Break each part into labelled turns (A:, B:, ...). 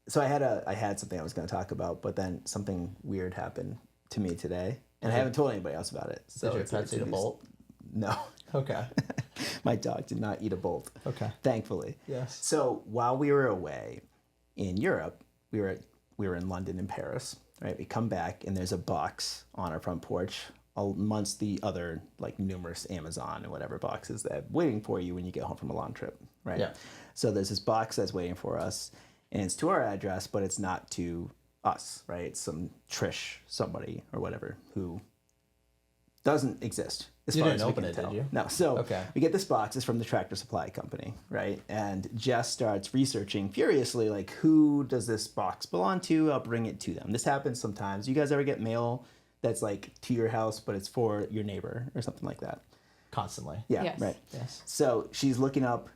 A: So I had something I was going to talk about, but then something weird happened to me today, and I haven't told anybody else about it. So
B: did your pets eat a bolt?
A: No.
B: Okay.
A: My dog did not eat a bolt.
B: Okay.
A: Thankfully.
B: Yes.
A: So while we were away in Europe, we were in London and Paris, right? We come back and there's a box on our front porch amongst the other like numerous Amazon and whatever boxes that are waiting for you when you get home from a long trip, right?
B: Yeah.
A: So there's this box that's waiting for us, and it's to our address, but it's not to us, right? It's some Trish, somebody or whatever who doesn't exist.
B: You didn't open it, did you?
A: No. So
B: okay.
A: We get this box. It's from the Tractor Supply Company, right? And Jess starts researching furiously, like, who does this box belong to? I'll bring it to them. This happens sometimes. You guys ever get mail that's like to your house, but it's for your neighbor or something like that?
B: Constantly.
A: Yeah,
C: yes.
A: right.
B: Yes.
A: So she's looking up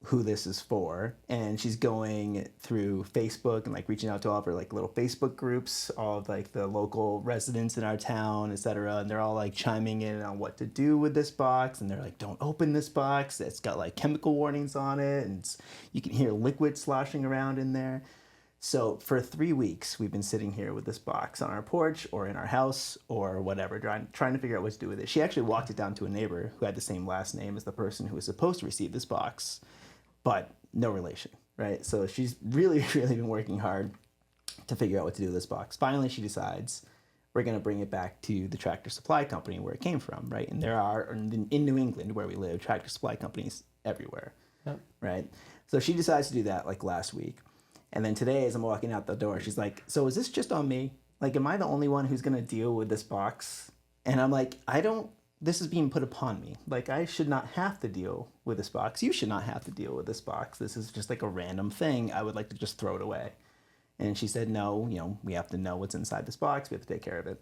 A: who this is for, and she's going through Facebook and like reaching out to all of her like little Facebook groups, all of like the local residents in our town, etc. And they're all like chiming in on what to do with this box, and they're like, don't open this box, it's got like chemical warnings on it, and you can hear liquid sloshing around in there. So for 3 weeks we've been sitting here with this box on our porch or in our house or whatever, trying to figure out what to do with it. She actually walked it down to a neighbor who had the same last name as the person who was supposed to receive this box, but no relation, right? So she's really, really been working hard to figure out what to do with this box. Finally, she decides we're going to bring it back to the Tractor Supply Company where it came from, right? And there are, in New England where we live, Tractor Supply Companies everywhere,
B: Yep.
A: right? So she decides to do that like last week. And then today, as I'm walking out the door, she's like, so is this just on me? Like, am I the only one who's going to deal with this box? And I'm like, this is being put upon me. Like, I should not have to deal with this box. You should not have to deal with this box. This is just like a random thing. I would like to just throw it away. And she said, no, we have to know what's inside this box. We have to take care of it.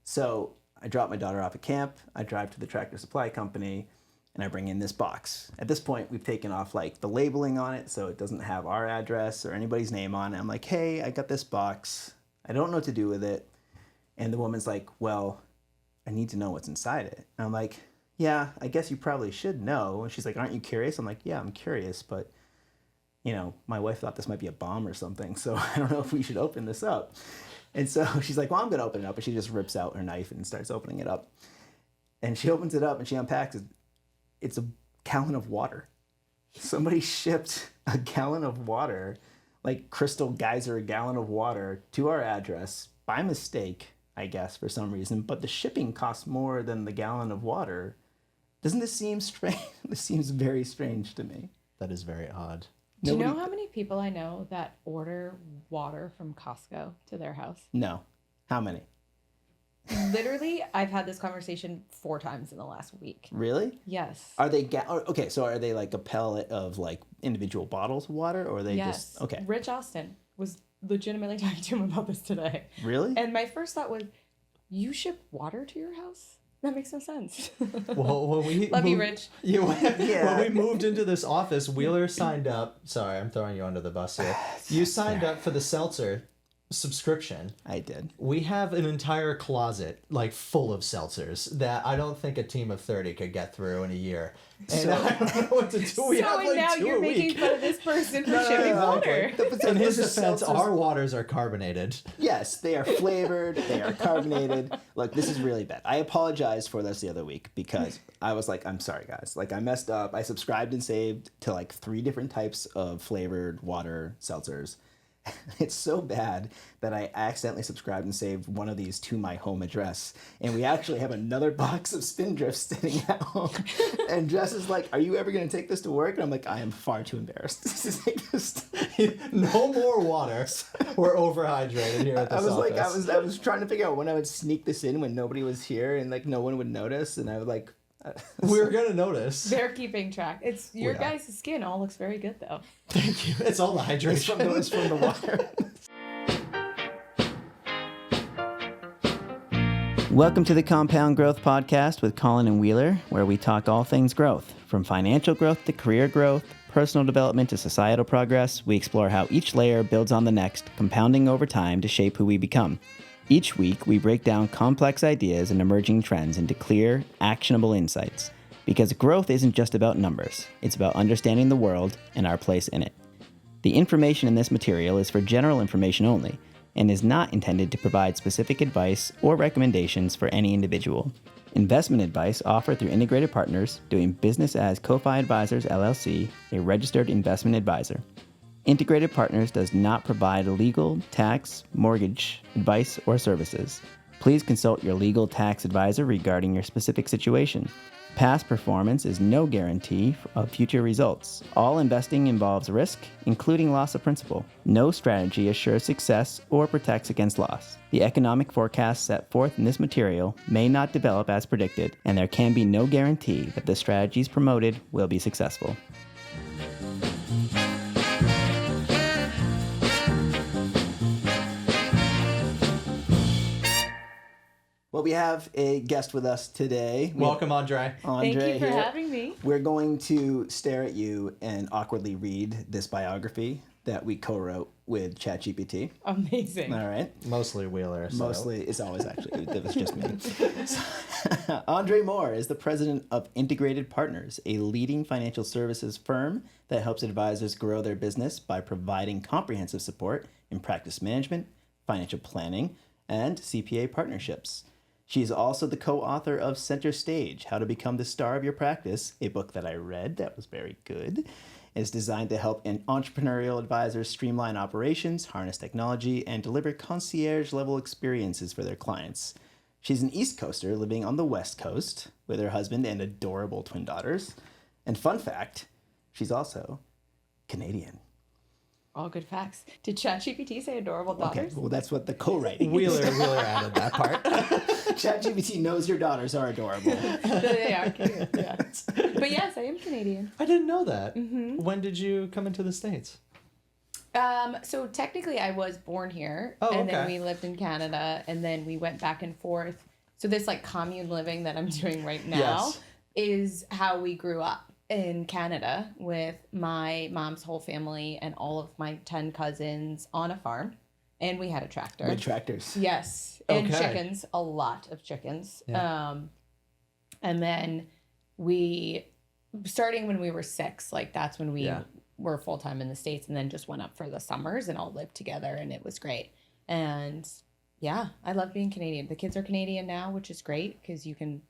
A: So I drop my daughter off at camp. I drive to the Tractor Supply Company, and I bring in this box. At this point, we've taken off like the labeling on it, so it doesn't have our address or anybody's name on it. I'm like, hey, I got this box. I don't know what to do with it. And the woman's like, well, I need to know what's inside it. And I'm like, yeah, I guess you probably should know. And she's like, aren't you curious? I'm like, yeah, I'm curious, but my wife thought this might be a bomb or something, so I don't know if we should open this up. And so she's like, well, I'm going to open it up. And she just rips out her knife and starts opening it up. And she opens it up and she unpacks it. It's a gallon of water. Somebody shipped a gallon of water, like Crystal Geyser, a gallon of water to our address by mistake, I guess, for some reason, but the shipping costs more than the gallon of water. Doesn't this seem strange? This seems very strange to me.
B: That is very odd.
C: Do you know how many people I know that order water from Costco to their house?
A: No. How many?
C: Literally, I've had this conversation 4 times in the last week.
A: Really?
C: Yes.
A: Are they okay? So are they like a pellet of like individual bottles of water, or are they just okay?
C: Rich Austin was legitimately talking to him about this today.
A: Really?
C: And my first thought was, you ship water to your house? That makes no sense.
B: Well, when we
C: Love you, Rich.
B: When we moved into this office, Wheeler signed up. Sorry, I'm throwing you under the bus here. You signed up for the seltzer subscriction.
A: I did.
B: We have an entire closet like full of seltzers that I don't think a team of 30 could get through in a year. And I don't know what to do. We have like
C: now
B: 2
C: you're
B: a week.
C: making fun of this person for shipping water.
B: In his defense, our waters are carbonated.
A: Yes, they are flavored. They are carbonated. Look, this is really bad. I apologized for this the other week because I was like, I'm sorry, guys. Like, I messed up. I subscribed and saved to like 3 different types of flavored water seltzers. It's so bad that I accidentally subscribed and saved one of these to my home address. And we actually have another box of Spindrift sitting at home. And Jess is like, are you ever going to take this to work? And I'm like, I am far too embarrassed to take this.
B: No more water. We're overhydrated here at this office.
A: I was trying to figure out when I would sneak this in when nobody was here and like no one would notice. And I would like...
B: We're going to notice.
C: They're keeping track. It's your guys' skin all looks very good, though.
B: Thank you. It's all the hydration.
A: It's from the water. Welcome to the Compound Growth Podcast with Colin and Wheeler, where we talk all things growth. From financial growth to career growth, personal development to societal progress, we explore how each layer builds on the next, compounding over time to shape who we become. Each week, we break down complex ideas and emerging trends into clear, actionable insights. Because growth isn't just about numbers, it's about understanding the world and our place in it. The information in this material is for general information only and is not intended to provide specific advice or recommendations for any individual. Investment advice offered through Integrated Partners, doing business as Ko-Fi Advisors LLC, a registered investment advisor. Integrated Partners does not provide legal, tax, mortgage, advice, or services. Please consult your legal tax advisor regarding your specific situation. Past performance is no guarantee of future results. All investing involves risk, including loss of principal. No strategy assures success or protects against loss. The economic forecasts set forth in this material may not develop as predicted, and there can be no guarantee that the strategies promoted will be successful. Well, we have a guest with us today.
B: Welcome, Andree.
C: Thank you for
A: here.
C: having me.
A: We're going to stare at you and awkwardly read this biography that we co-wrote with ChatGPT.
C: Amazing.
A: All right.
B: Mostly Wheeler. So.
A: Mostly, it's always actually, it was just me. Andree Mohr is the president of Integrated Partners, a leading financial services firm that helps advisors grow their business by providing comprehensive support in practice management, financial planning, and CPA partnerships. She is also the co-author of Center Stage, How to Become the Star of Your Practice, a book that I read that was very good. It's designed to help entrepreneurial advisors streamline operations, harness technology, and deliver concierge-level experiences for their clients. She's an East Coaster living on the West Coast with her husband and adorable twin daughters. And fun fact, she's also Canadian.
C: All good facts. Did ChatGPT say adorable daughters?
A: Okay, well, that's what the co-writing is.
B: Wheeler added that part.
A: ChatGPT knows your daughters are adorable.
C: They are cute, yeah. But yes, I am Canadian.
B: I didn't know that.
C: Mm-hmm.
B: When did you come into the States?
C: So technically I was born here.
B: Oh,
C: and then
B: okay.
C: we lived in Canada, and then we went back and forth. So this like commune living that I'm doing right now
B: Yes.
C: is how we grew up in Canada with my mom's whole family and all of my 10 cousins on a farm. And we had a tractor.
A: With tractors.
C: Yes. And
B: Okay.
C: chickens, a lot of chickens.
B: Yeah.
C: And then we, starting when we were 6, like that's when we
B: Yeah.
C: were full time in the States, and then just went up for the summers and all lived together, and it was great. And yeah, I love being Canadian. The kids are Canadian now, which is great because you can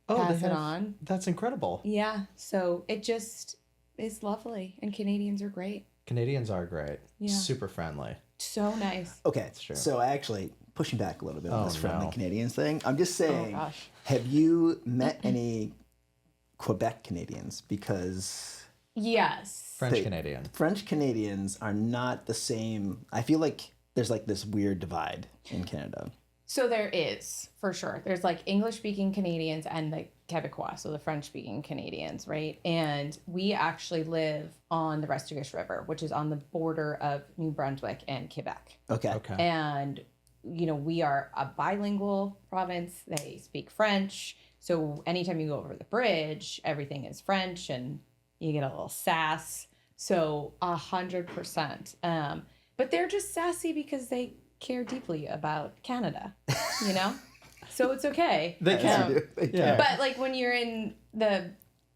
C: pass it on.
B: That's incredible.
C: Yeah. So it just is lovely, and Canadians are great.
B: Canadians are great.
C: Yeah.
B: Super friendly.
C: So nice.
A: Okay,
B: true.
A: so actually, pushing back a little bit on
B: Oh,
A: this friendly
B: no.
A: Canadians thing, I'm just saying,
C: Oh gosh.
A: have you met any Quebec Canadians? Because
C: Yes.
B: French
A: They-
B: Canadian.
A: French Canadians are not the same. I feel like there's like this weird divide in Canada.
C: So there is, for sure. There's like English speaking Canadians and the Quebecois, so the French speaking Canadians, right? And we actually live on the Restigouche River, which is on the border of New Brunswick and Quebec.
A: Okay.
B: Okay.
C: And, you know, we are a bilingual province. They speak French. So anytime you go over the bridge, everything is French and you get a little sass. So 100%. But they're just sassy because they care deeply about Canada, you know? So it's okay.
B: They can.
A: They
B: Yeah.
A: care.
C: But like when you're in the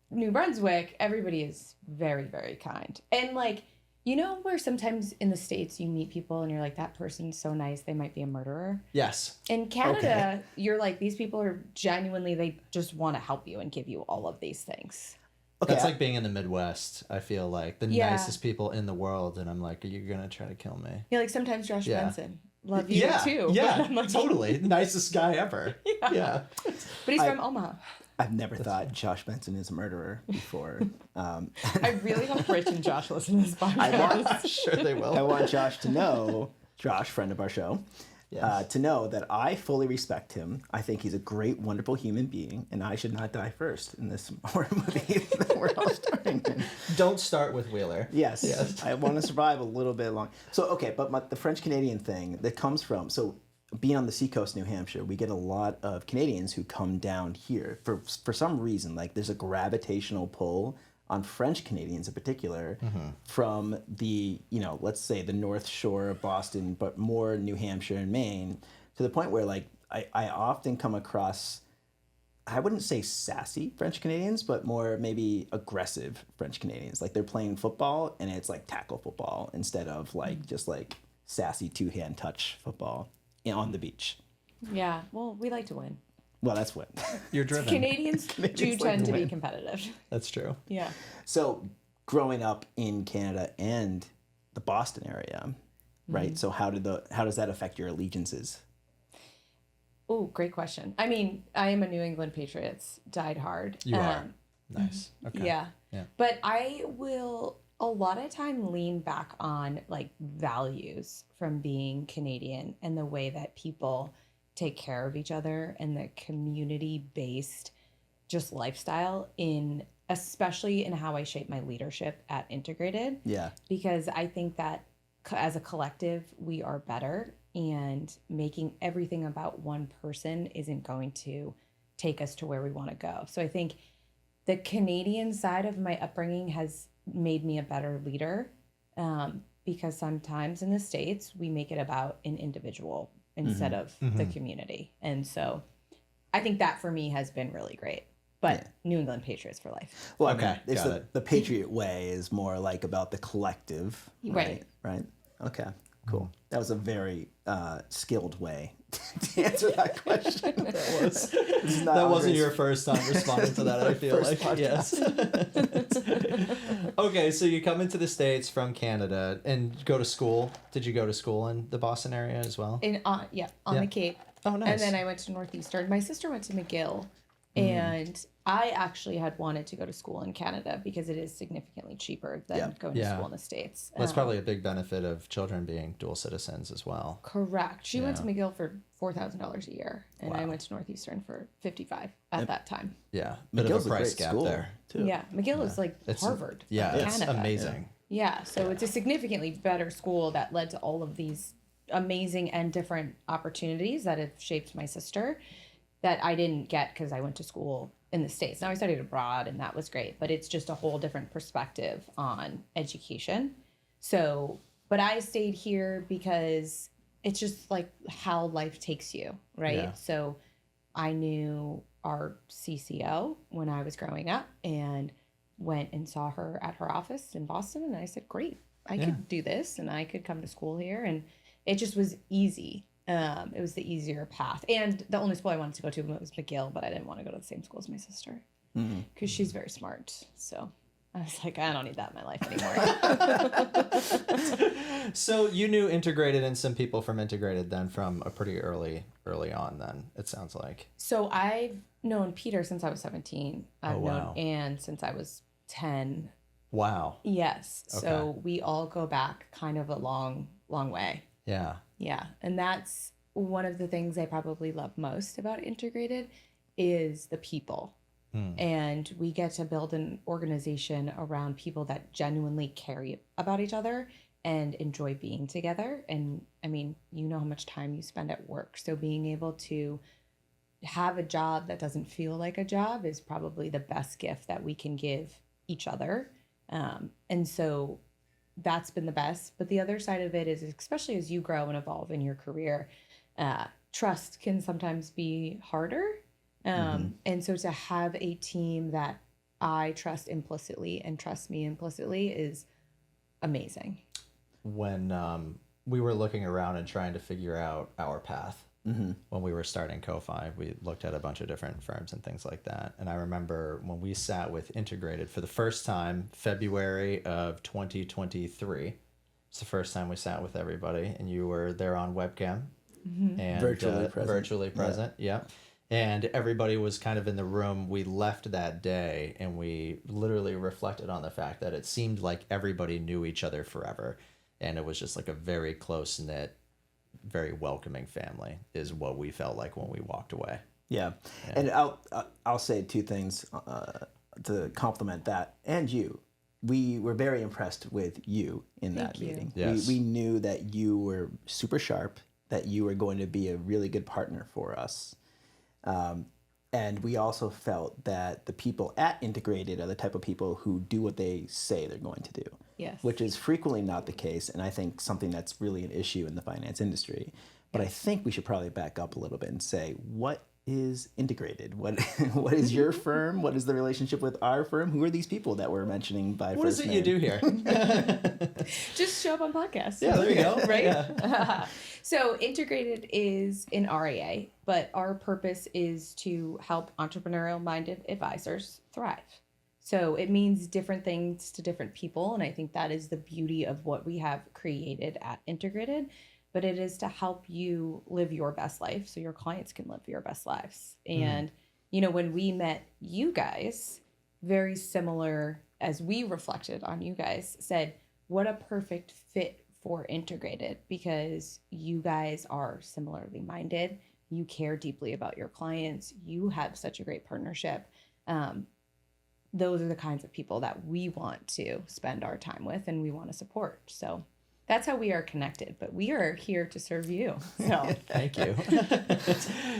C: New Brunswick, everybody is very, very kind. And like, you know, where sometimes in the States you meet people and you're like, that person's so nice, they might be a murderer.
B: Yes.
C: In Canada, you're like, these people are genuinely, they just want to help you and give you all of these things.
A: Okay,
B: That's like being in the Midwest. I feel like the
C: Yeah.
B: nicest people in the world, and I'm like, you're gonna try to kill me.
C: Yeah, like sometimes Josh
B: Yeah.
C: Benson, love you
B: yeah.
C: too.
B: Yeah.
C: But I'm like,
B: Totally. Nicest guy ever. Yeah.
C: But he's from Omaha.
A: I've never thought Josh Benson is a murderer before.
C: I really hope Rich and Josh listen to this podcast.
B: I'm sure they will.
A: I want Josh to know, Josh, friend of our show,
B: Yes.
A: to know that I fully respect him. I think he's a great, wonderful human being, and I should not die first in this horror movie that we're all starring in.
B: Don't start with Wheeler.
A: Yes,
B: Yes.
A: I want to survive a little bit long. So, okay, but the French Canadian thing that comes from, so being on the seacoast, New Hampshire, we get a lot of Canadians who come down here for some reason. Like there's a gravitational pull on French Canadians in particular from the, you know, let's say the North Shore of Boston, but more New Hampshire and Maine, to the point where like I often come across I wouldn't say sassy French Canadians, but more maybe aggressive French Canadians. Like they're playing football and it's like tackle football instead of like just like sassy two-hand touch football on the beach.
C: Yeah. Well, we like to win.
A: Well, that's what.
B: You're driven.
C: Canadians do
A: like
C: tend to be
A: win.
C: competitive.
B: That's true.
C: Yeah.
A: So growing up in Canada and the Boston area, right? So how does that affect your allegiances?
C: Oh, great question. I mean, I am a New England Patriots diehard.
B: You are. Nice. Okay.
C: Yeah.
B: Yeah.
C: But I will a lot of time lean back on like values from being Canadian and the way that people take care of each other and the community based just lifestyle in especially in how I shape my leadership at Integrated.
A: Yeah.
C: Because I think that as a collective, we are better, and making everything about one person isn't going to take us to where we want to go. So I think the Canadian side of my upbringing has made me a better leader, because sometimes in the States, we make it about an individual instead of the community. And so I think that for me has been really great. But New England Patriots for life.
A: Well,
B: Okay,
A: I mean, it's
B: got it.
A: the Patriot way is more like about the collective.
C: Right.
A: Right. Okay. Cool. That was a very skilled way to answer that question.
B: That wasn't your first time responding to that, I feel like. Yes. Okay, so you come into the States from Canada and go to school. Did you go to school in the Boston area as well?
C: On the Cape.
B: Oh, nice.
C: And then I went to Northeastern. My sister went to McGill, and I actually had wanted to go to school in Canada because it is significantly cheaper than going to school in the States.
B: That's probably a big benefit of children being dual citizens as well.
C: Correct. She went to McGill for $4,000 a year, and I went to Northeastern for $55 at that time.
B: Yeah, bit
A: McGill's
B: of a price
A: great
B: gap
A: school,
B: there.
A: too.
C: Yeah, McGill is like Harvard.
B: Yeah,
C: of
B: it's
C: Canada.
B: amazing.
C: Yeah, so it's a significantly better school that led to all of these amazing and different opportunities that have shaped my sister that I didn't get because I went to school in the States. Now I studied abroad and that was great, but it's just a whole different perspective on education. So, but I stayed here because it's just like how life takes you, right?
B: Yeah.
C: So I knew our CCO when I was growing up and went and saw her at her office in Boston. And I said, great, I could do this and I could come to school here. And it just was easy. It was the easier path. And the only school I wanted to go to was McGill, but I didn't want to go to the same school as my sister because she's very smart. So I was like, I don't need that in my life anymore.
B: So you knew Integrated and some people from Integrated then from a pretty early on then, it sounds like.
C: So I've known Peter since I was 17. I've known
B: wow.
C: Anne since I was 10.
B: Wow.
C: Yes.
B: Okay.
C: So we all go back kind of a long, long way.
B: Yeah.
C: Yeah. And that's one of the things I probably love most about Integrated is the people. And we get to build an organization around people that genuinely care about each other and enjoy being together. And I mean, you know how much time you spend at work. So being able to have a job that doesn't feel like a job is probably the best gift that we can give each other. And so that's been the best. But the other side of it is, especially as you grow and evolve in your career, trust can sometimes be harder. And so to have a team that I trust implicitly and trust me implicitly is amazing.
B: When we were looking around and trying to figure out our path, when we were starting Ko-Fi, we looked at a bunch of different firms and things like that. And I remember when we sat with Integrated for the first time, February of 2023. It's the first time we sat with everybody, and you were there on webcam and virtually present. Yeah. And everybody was kind of in the room. We left that day and we literally reflected on the fact that it seemed like everybody knew each other forever. And it was just like a very close-knit, very welcoming family is what we felt like when we walked away.
A: Yeah. And I'll say two things to complement that and you. We were very impressed with you in that meeting.
B: Yes.
A: We knew that you were super sharp, that you were going to be a really good partner for us. And we also felt that the people at Integrated are the type of people who do what they say they're going to do.
C: Yes.
A: Which is frequently not the case, and I think something that's really an issue in the finance industry. But I think we should probably back up a little bit and say, what is Integrated? What what is your firm? What is the relationship with our firm? Who are these people that we're mentioning by
B: What is
A: first
B: it
A: name?
B: you do here?
C: Just show up on podcasts.
B: Yeah, there you go.
C: Right?
B: Yeah.
C: So Integrated is an RIA, but our purpose is to help entrepreneurial-minded advisors thrive. So it means different things to different people, and I think that is the beauty of what we have created at Integrated. But it is to help you live your best life so your clients can live your best lives. And, when we met you guys, very similar as we reflected on you guys, said, what a perfect fit for Integrated, because you guys are similarly minded. You care deeply about your clients. You have such a great partnership. Those are the kinds of people that we want to spend our time with and we want to support. So that's how we are connected, but we are here to serve you. So
B: Thank you.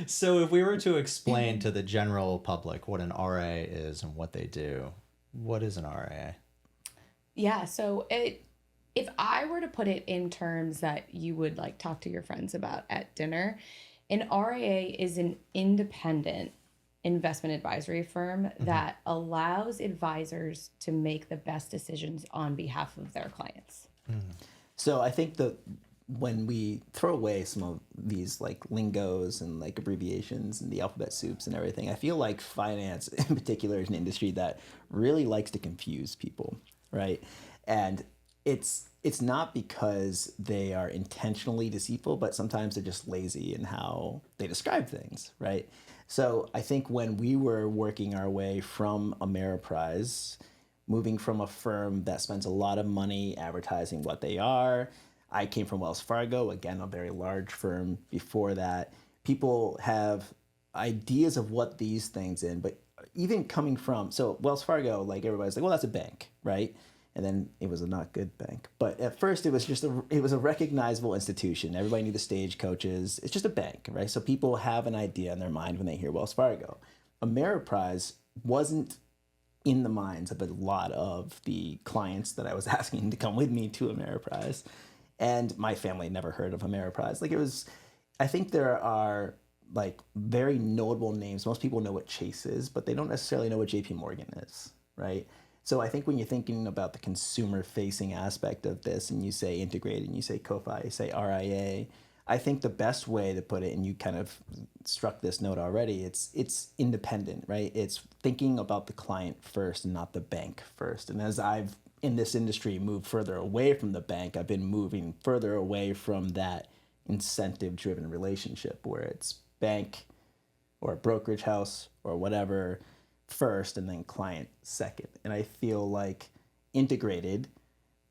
B: So if we were to explain to the general public what an RIA is and what they do, what is an RIA?
C: yeah, so if I were to put it in terms that you would like talk to your friends about at dinner, an RIA is an independent investment advisory firm that allows advisors to make the best decisions on behalf of their clients.
A: So I think that when we throw away some of these like lingos and like abbreviations and the alphabet soups and everything, I feel like finance in particular is an industry that really likes to confuse people, right? And it's not because they are intentionally deceitful, but sometimes they're just lazy in how they describe things, right? So I think when we were working our way from Ameriprise, moving from a firm that spends a lot of money advertising what they are. I came from Wells Fargo, again, a very large firm before that. People have ideas of what these things in, but even coming from, so Wells Fargo, like everybody's like, well, that's a bank, right? And then it was a not good bank. But at first it was just it was a recognizable institution. Everybody knew the stagecoaches. It's just a bank, right? So people have an idea in their mind when they hear Wells Fargo. Ameriprise wasn't in the minds of a lot of the clients that I was asking to come with me to Ameriprise. And my family never heard of Ameriprise. Like it was, I think there are like very notable names. Most people know what Chase is, but they don't necessarily know what JP Morgan is, right? So I think when you're thinking about the consumer facing aspect of this and you say Integrated and you say COFI, you say RIA, I think the best way to put it, and you kind of struck this note already, it's independent, right? It's thinking about the client first and not the bank first. And as I've in this industry moved further away from the bank, I've been moving further away from that incentive driven relationship where it's bank or brokerage house or whatever first and then client second. And I feel like Integrated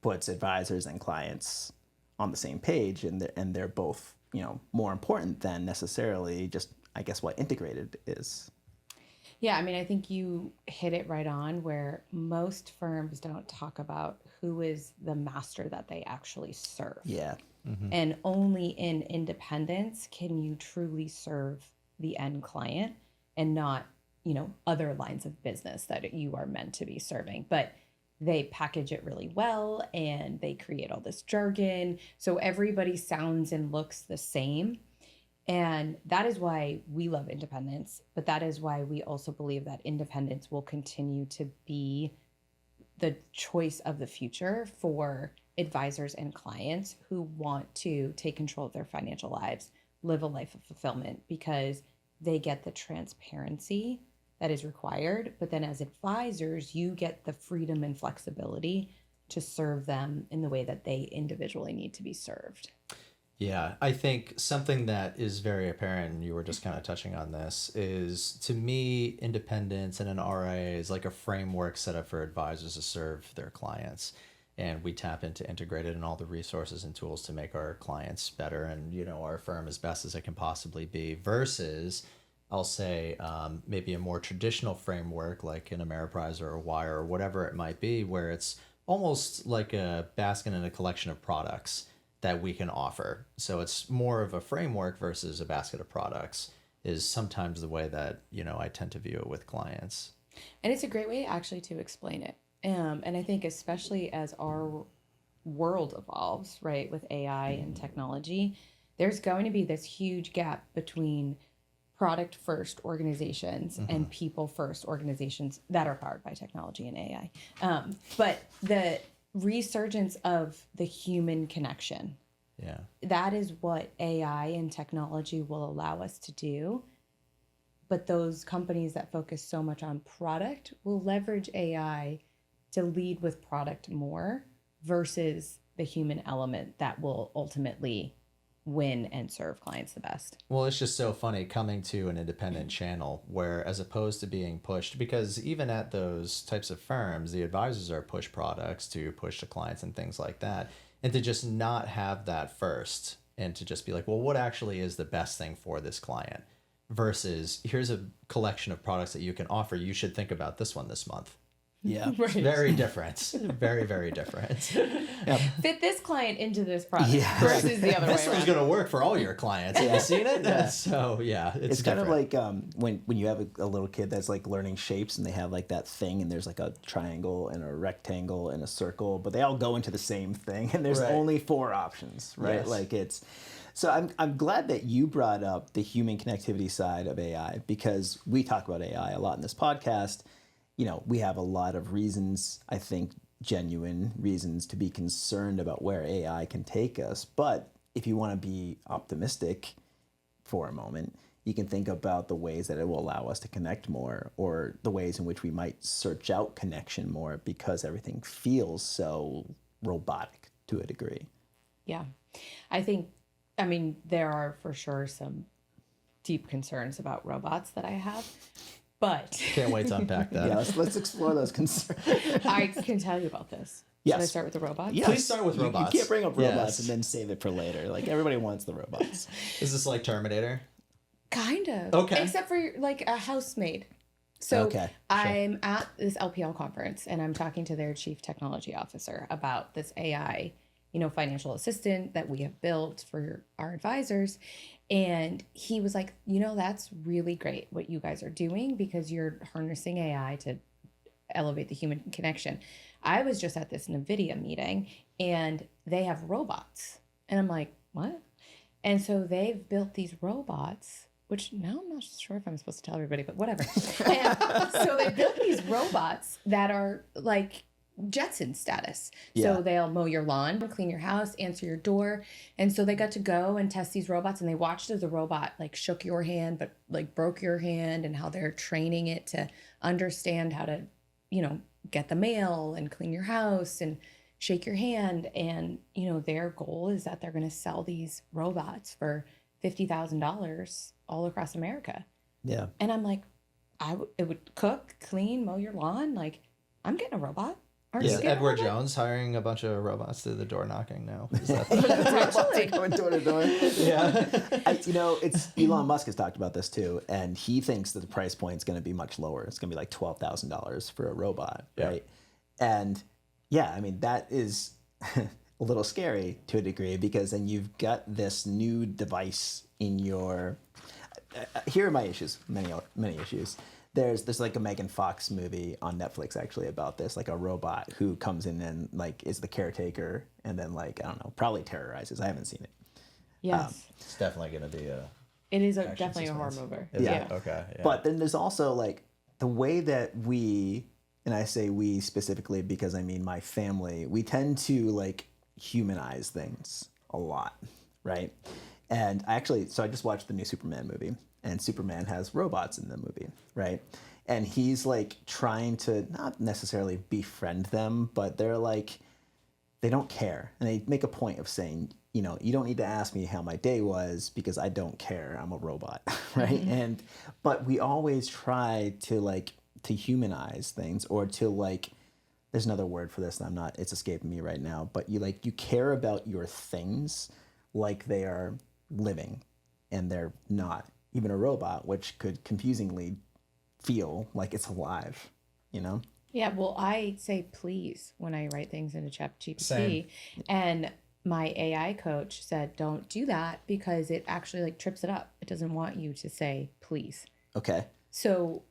A: puts advisors and clients on the same page, and they're both, more important than necessarily just, I guess, what Integrated is.
C: Yeah, I mean, I think you hit it right on where most firms don't talk about who is the master that they actually serve.
A: Yeah.
C: And only in independence can you truly serve the end client and not, other lines of business that you are meant to be serving. But they package it really well and they create all this jargon. So everybody sounds and looks the same. And that is why we love independence. But that is why we also believe that independence will continue to be the choice of the future for advisors and clients who want to take control of their financial lives, live a life of fulfillment, because they get the transparency that is required. But then as advisors, you get the freedom and flexibility to serve them in the way that they individually need to be served.
B: Yeah, I think something that is very apparent, and you were just kind of touching on this, is to me, independence and an RIA is like a framework set up for advisors to serve their clients. And we tap into Integrated and all the resources and tools to make our clients better and, our firm as best as it can possibly be, versus I'll say maybe a more traditional framework like an Ameriprise or a Wire or whatever it might be, where it's almost like a basket and a collection of products that we can offer. So it's more of a framework versus a basket of products is sometimes the way that, I tend to view it with clients.
C: And it's a great way actually to explain it. And I think especially as our world evolves, right, with AI and technology, there's going to be this huge gap between product first organizations and people first organizations that are powered by technology and AI. But the resurgence of the human connection, that is what AI and technology will allow us to do. But those companies that focus so much on product will leverage AI to lead with product more versus the human element that will ultimately win and serve clients the best.
B: Well, it's just so funny coming to an independent channel where, as opposed to being pushed, because even at those types of firms, the advisors are push products to push to clients and things like that. And to just not have that first and to just be like, well, what actually is the best thing for this client versus here's a collection of products that you can offer. You should think about this one this month.
A: Yeah.
C: Right.
B: Very different. Very, very different.
C: Fit this client into this product
A: This
C: versus the other way around.
B: This one's going to work for all your clients. Have you seen it?
A: Yeah.
B: So, yeah,
A: It's kind of like when you have a little kid that's like learning shapes and they have like that thing and there's like a triangle and a rectangle and a circle, but they all go into the same thing and there's only 4 options, right?
B: Yes.
A: Like it's... So I'm glad that you brought up the human connectivity side of AI because we talk about AI a lot in this podcast. You know, we have a lot of reasons, I think, genuine reasons to be concerned about where AI can take us. But if you want to be optimistic for a moment, you can think about the ways that it will allow us to connect more or the ways in which we might search out connection more because everything feels so robotic to a degree.
C: Yeah. I mean, there are for sure some deep concerns about robots that I have. But
B: can't wait to unpack that.
A: Yeah, let's explore those concerns.
C: I can tell you about this.
A: Yes.
C: Should I start with the robots?
A: Yes.
B: Please start with robots.
A: You can't bring up robots
B: Yes.
A: and then save it for later. Like everybody wants the robots.
B: Is this like Terminator?
C: Kind of.
B: Okay.
C: Except for like a housemaid. So
A: Okay, sure.
C: I'm at this LPL conference and I'm talking to their chief technology officer about this AI, financial assistant that we have built for our advisors. And he was like, that's really great what you guys are doing because you're harnessing AI to elevate the human connection. I was just at this NVIDIA meeting and they have robots. And I'm like, what? And so they've built these robots, which now I'm not sure if I'm supposed to tell everybody, but whatever. And so they built these robots that are like Jetson status.
A: Yeah.
C: So they'll mow your lawn, clean your house, answer your door. And so they got to go and test these robots and they watched as the robot like shook your hand, but like broke your hand and how they're training it to understand how to, get the mail and clean your house and shake your hand. And, their goal is that they're going to sell these robots for $50,000 all across America.
A: Yeah.
C: And I'm like, it would cook, clean, mow your lawn. Like, I'm getting a robot. Aren't you
B: Is
C: getting a
B: Edward
C: robot?
B: Jones hiring a bunch of robots to the door knocking now? Is that
C: Potentially.
A: Going door to door.
B: yeah.
A: It's Elon Musk has talked about this too, and he thinks that the price point is going to be much lower. It's going to be like $12,000 for a robot, right? And yeah, I mean that is a little scary to a degree because then you've got this new device in your. Here are my issues, many issues. There's like a Megan Fox movie on Netflix actually about this, like a robot who comes in and like is the caretaker and then like, I don't know, probably terrorizes. I haven't seen it.
C: Yes.
B: It's definitely going to be a...
C: It is
B: action
C: definitely a horror
B: suspense.
C: mover.
B: Is
C: Yeah.
B: it? Okay. Yeah.
A: But then there's also like the way that we, and I say we specifically because I mean my family, we tend to like humanize things a lot, right? And I just watched the new Superman movie. And Superman has robots in the movie, right? And he's like trying to not necessarily befriend them, but they're like, they don't care. And they make a point of saying, you don't need to ask me how my day was because I don't care. I'm a robot, right? Mm-hmm. But we always try to humanize things or to like, there's another word for this and it's escaping me right now, but you care about your things like they are living and they're not. Even a robot, which could confusingly feel like it's alive,
C: Yeah, well, I say please when I write things into ChatGPT.
B: Same.
C: And my AI coach said, don't do that because it actually like trips it up. It doesn't want you to say please.
A: Okay.
C: So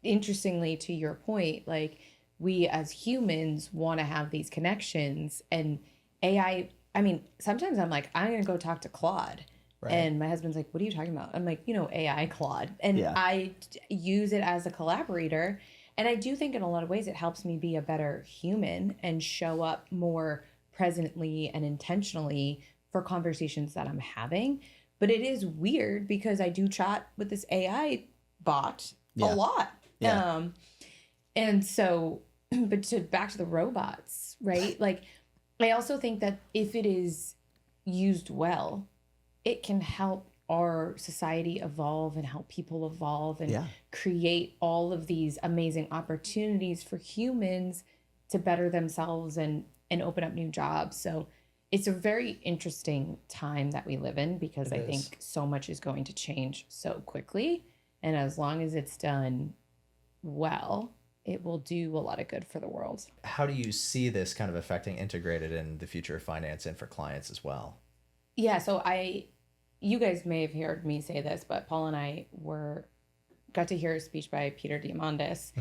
C: interestingly, to your point, like we as humans want to have these connections and AI, I mean, sometimes I'm like, I'm going to go talk to Claude
B: Right.
C: And my husband's like, what are you talking about? I'm like, AI Claude. And
A: Yeah.
C: I use it as a collaborator. And I do think in a lot of ways it helps me be a better human and show up more presently and intentionally for conversations that I'm having. But it is weird because I do chat with this AI bot a lot.
A: Yeah.
C: And so, but back to the robots, right? Like, I also think that if it is used well, it can help our society evolve and help people evolve and create all of these amazing opportunities for humans to better themselves and open up new jobs. So it's a very interesting time that we live in because I think so much is going to change so quickly. And as long as it's done well, it will do a lot of good for the world.
B: How do you see this kind of affecting integrated in the future of finance and for clients as well?
C: Yeah, so you guys may have heard me say this, but Paul and I got to hear a speech by Peter Diamandis.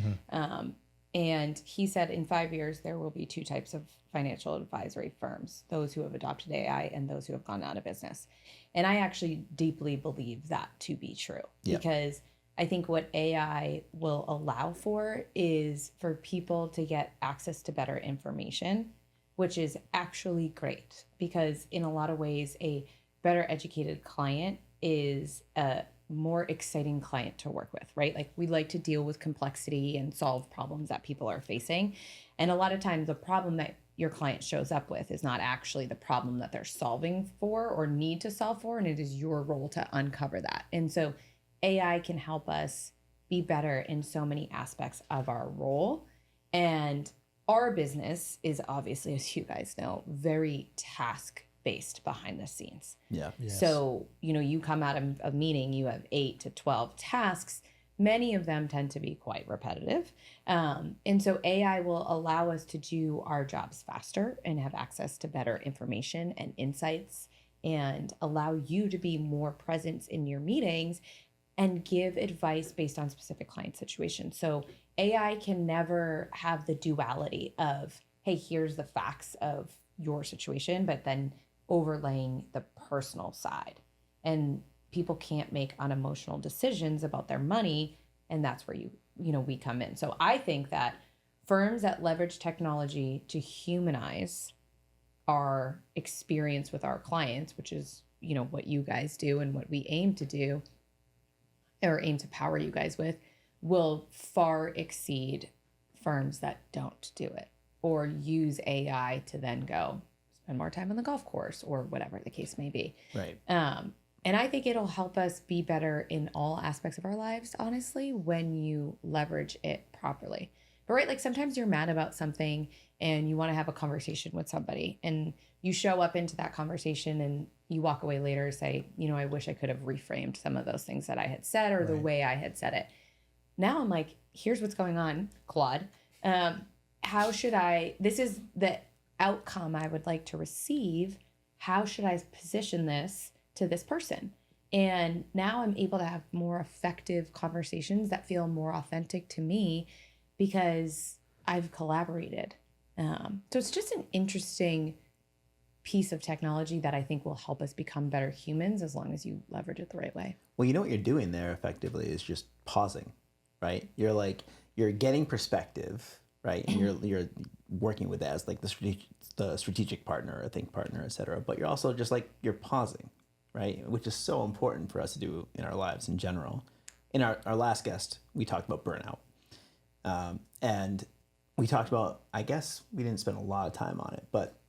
C: And he said in 5 years, there will be 2 types of financial advisory firms, those who have adopted AI and those who have gone out of business. And I actually deeply believe that to be true because I think what AI will allow for is for people to get access to better information, which is actually great because in a lot of ways, a better educated client is a more exciting client to work with, right? Like we like to deal with complexity and solve problems that people are facing. And a lot of times the problem that your client shows up with is not actually the problem that they're solving for or need to solve for. And it is your role to uncover that. And so AI can help us be better in so many aspects of our role. And our business is obviously, as you guys know, very task-based behind the scenes.
A: Yeah.
B: Yes.
C: So, you come out of a meeting, you have 8 to 12 tasks. Many of them tend to be quite repetitive. And so AI will allow us to do our jobs faster and have access to better information and insights and allow you to be more present in your meetings and give advice based on specific client situations. So AI can never have the duality of, hey, here's the facts of your situation, but then overlaying the personal side. And people can't make unemotional decisions about their money. And that's where we come in. So I think that firms that leverage technology to humanize our experience with our clients, which is, what you guys do and what we aim to do, or aim to power you guys with, will far exceed firms that don't do it or use AI to then go spend more time on the golf course or whatever the case may be.
A: Right.
C: And I think it'll help us be better in all aspects of our lives, honestly, when you leverage it properly. But right, like sometimes you're mad about something and you want to have a conversation with somebody and you show up into that conversation and you walk away later and say, I wish I could have reframed some of those things that I had said or the way I had said it. Now I'm like, here's what's going on, Claude. How should this is the outcome I would like to receive. How should I position this to this person? And now I'm able to have more effective conversations that feel more authentic to me because I've collaborated. So it's just an interesting piece of technology that I think will help us become better humans as long as you leverage it the right way.
A: Well, what you're doing there effectively is just pausing, right? You're getting perspective, right? And you're working with that as like the strategic partner, a think partner, et cetera. But you're also just like, you're pausing, right? Which is so important for us to do in our lives in general. In our last guest, we talked about burnout. And we talked about, I guess we didn't spend a lot of time on it, but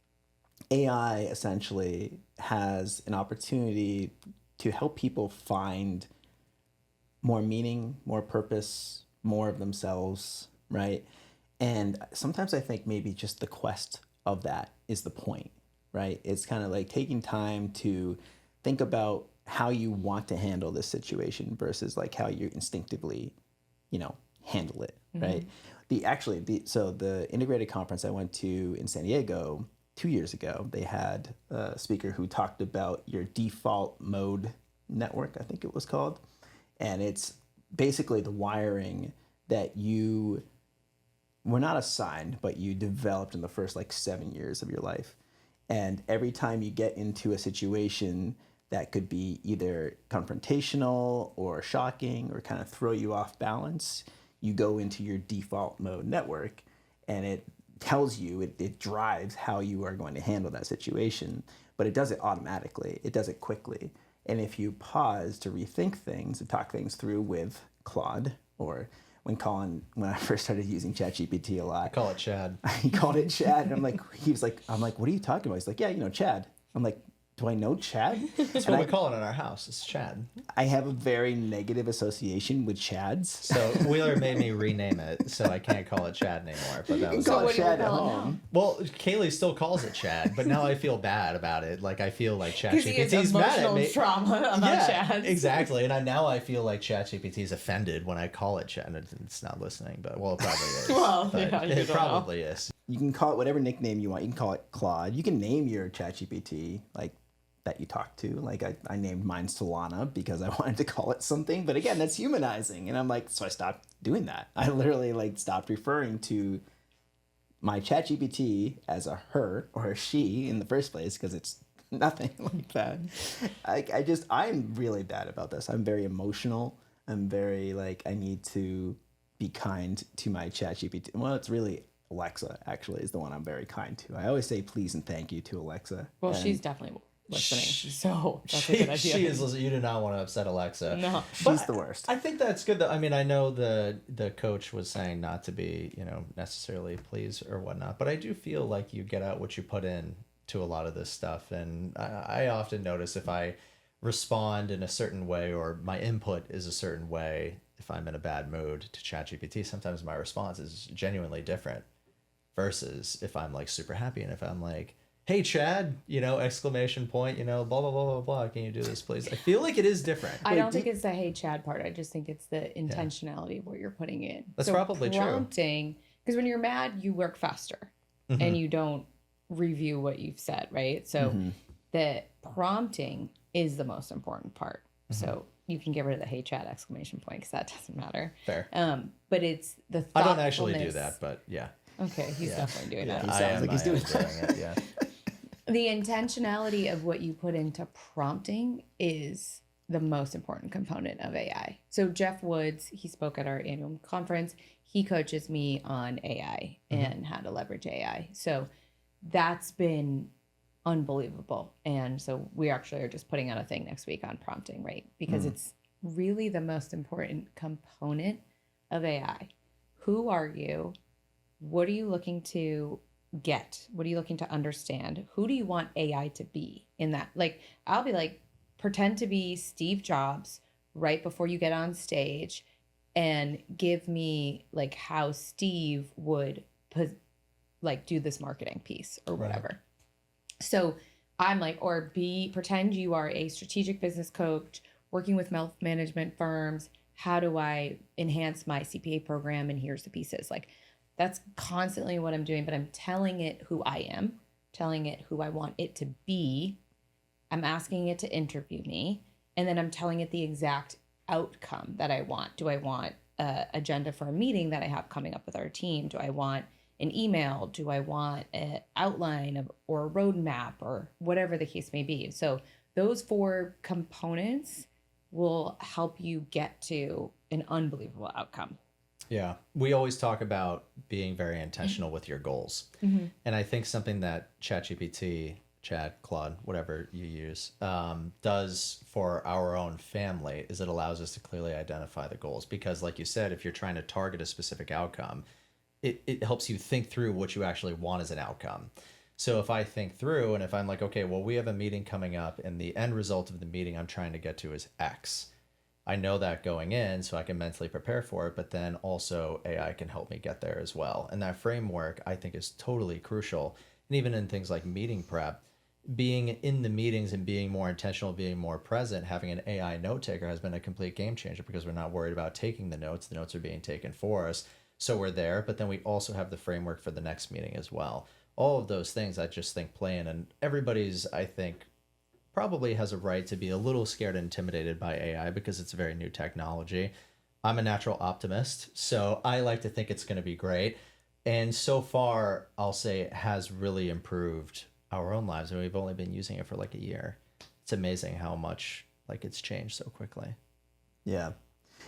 A: AI essentially has an opportunity to help people find more meaning, more purpose, more of themselves, right? And sometimes I think maybe just the quest of that is the point, right? It's kind of like taking time to think about how you want to handle this situation versus like how you instinctively, handle it, right? So the integrated conference I went to in San Diego 2 years ago, they had a speaker who talked about your default mode network, I think it was called. And it's basically the wiring that you were not assigned, but you developed in the first 7 years of your life. And every time you get into a situation that could be either confrontational or shocking or kind of throw you off balance, you go into your default mode network, and it tells you, it drives how you are going to handle that situation, but it does it automatically. It does it quickly. And if you pause to rethink things and talk things through with Claude, or when I first started using ChatGPT a lot,
B: I call it Chad.
A: he called it Chad, and I'm like, what are you talking about? He's like, yeah, Chad. I'm like, do I know Chad?
B: That's what we call it in our house. It's Chad.
A: I have a very negative association with Chads.
B: So Wheeler made me rename it, so I can't call it Chad anymore. But that was
A: call it
C: what do you
A: Chad at
C: call it
A: home.
B: well, Kaylee still calls it Chad, but now I feel bad about it. Like I feel like
C: Because he has
B: ChatGPT's mad at
C: emotional
B: me.
C: trauma about Chad.
B: Exactly. And now I feel like ChatGPT's offended when I call it Chad. It's not listening, but it probably is.
C: Well,
B: But
C: yeah, you
B: it
C: don't
B: probably is.
A: You can call it whatever nickname you want. You can call it Claude. You can name your ChatGPT like that you talk to. Like I named mine Solana because I wanted to call it something. But again, that's humanizing. And I'm like, so I stopped doing that. I literally stopped referring to my ChatGPT as a her or a she in the first place because it's nothing like that. I'm really bad about this. I'm very emotional. I'm very I need to be kind to my ChatGPT. Well, it's really Alexa actually is the one I'm very kind to. I always say please and thank you to Alexa.
C: Well,
A: And
C: she's definitely listening, so that's a good idea.
B: She is listening. You do not want to upset Alexa.
C: No.
A: she's the worst.
B: I think that's good. I mean, I know the coach was saying not to be, necessarily pleased or whatnot, but I do feel like you get out what you put in to a lot of this stuff. And I often notice if I respond in a certain way or my input is a certain way, if I'm in a bad mood to ChatGPT, sometimes my response is genuinely different versus if I'm super happy and if I'm like, hey Chad, exclamation point, blah, blah, blah, blah, blah. Can you do this, please? I feel like it is different.
C: I don't think it's the hey Chad part. I just think it's the intentionality of what you're putting in.
B: That's probably true.
C: Prompting, because when you're mad, you work faster and you don't review what you've said, right? So the prompting is the most important part. So you can get rid of the hey Chad exclamation point because that doesn't matter.
B: Fair.
C: But it's the
B: I
C: thoughtfulness.
B: don't actually do that, but yeah.
C: Okay, he's definitely doing that.
A: He sounds like he's doing
B: it, yeah.
C: The intentionality of what you put into prompting is the most important component of AI. So Jeff Woods, he spoke at our annual conference. He coaches me on AI and how to leverage AI. So that's been unbelievable. And so we actually are just putting out a thing next week on prompting, right? Because it's really the most important component of AI. Who are you? What are you looking to get? What are you looking to understand? Who do you want AI to be in that? I'll be pretend to be Steve Jobs right before you get on stage and give me how Steve would do this marketing piece or whatever. Right. So I'm pretend you are a strategic business coach working with wealth management firms. How do I enhance my CPA program? And here's the pieces. That's constantly what I'm doing, but I'm telling it who I am, telling it who I want it to be. I'm asking it to interview me, and then I'm telling it the exact outcome that I want. Do I want an agenda for a meeting that I have coming up with our team? Do I want an email? Do I want an outline or a roadmap or whatever the case may be? So those 4 components will help you get to an unbelievable outcome.
B: Yeah. We always talk about being very intentional with your goals. And I think something that ChatGPT, Chad, Claude, whatever you use, does for our own family is it allows us to clearly identify the goals. Because like you said, if you're trying to target a specific outcome, it helps you think through what you actually want as an outcome. So if I think through and if I'm like, okay, well, we have a meeting coming up and the end result of the meeting I'm trying to get to is X. I know that going in so I can mentally prepare for it, but then also AI can help me get there as well. And that framework I think is totally crucial. And even in things like meeting prep, being in the meetings and being more intentional, being more present, having an AI note taker has been a complete game changer because we're not worried about taking the notes. The notes are being taken for us. So we're there, but then we also have the framework for the next meeting as well. All of those things I just think play in, and everybody's, I think, probably has a right to be a little scared and intimidated by AI because it's a very new technology. I'm a natural optimist, so I like to think it's going to be great. And so far, I'll say it has really improved our own lives, and we've only been using it for a year. it's amazing how much like it's changed so quickly.
A: Yeah.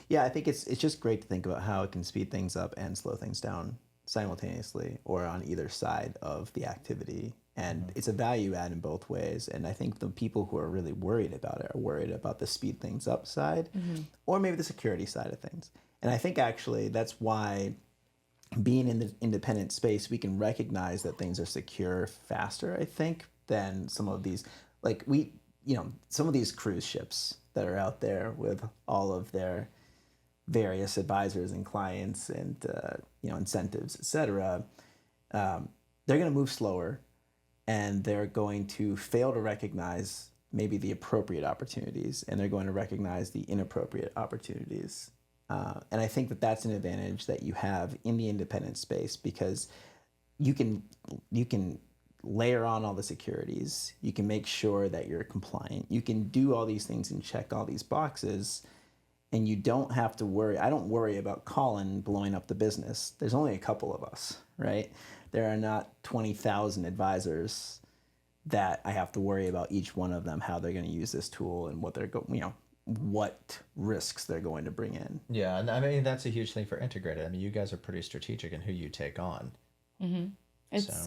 A: Yeah, I think it's just great to think about how it can speed things up and slow things down simultaneously or on either side of the activity. And it's a value add in both ways. And I think the people who are really worried about it are worried about the speed things up side or maybe the security side of things. And I think actually that's why being in the independent space, we can recognize that things are secure faster, I think, than some of these, like some of these cruise ships that are out there with all of their various advisors and clients and incentives, etc. They're going to move slower, and they're going to fail to recognize maybe the appropriate opportunities, and they're going to recognize the inappropriate opportunities. And I think that that's an advantage that you have in the independent space, because you can layer on all the securities. You can make sure that you're compliant. You can do all these things and check all these boxes, and you don't have to worry. I don't worry about Colin blowing up the business. There's only a couple of us, right? There are not 20,000 advisors that I have to worry about each one of them, how they're going to use this tool and what they're what risks they're going to bring in.
B: Yeah, and I mean that's a huge thing for integrated. I mean, you guys are pretty strategic in who you take on.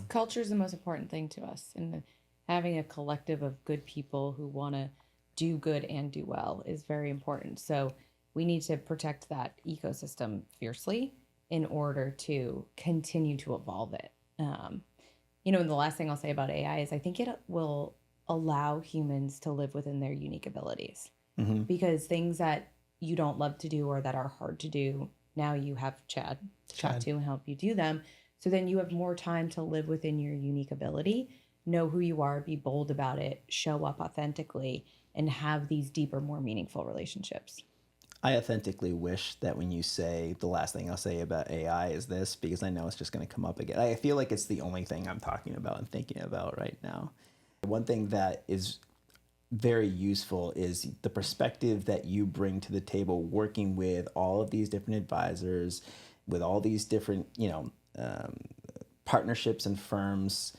C: Culture is the most important thing to us, and having a collective of good people who want to do good and do well is very important. So we need to protect that ecosystem fiercely in order to continue to evolve it. And the last thing I'll say about AI is I think it will allow humans to live within their unique abilities, because things that you don't love to do or that are hard to do, now you have Chad to help you do them. So then you have more time to live within your unique ability, know who you are, be bold about it, show up authentically, and have these deeper, more meaningful relationships.
A: I authentically wish that when you say the last thing I'll say about AI is this, because I know it's just going to come up again. I feel like it's the only thing I'm talking about and thinking about right now. One thing that is very useful is the perspective that you bring to the table, working with all of these different advisors, with all these different, partnerships and firms.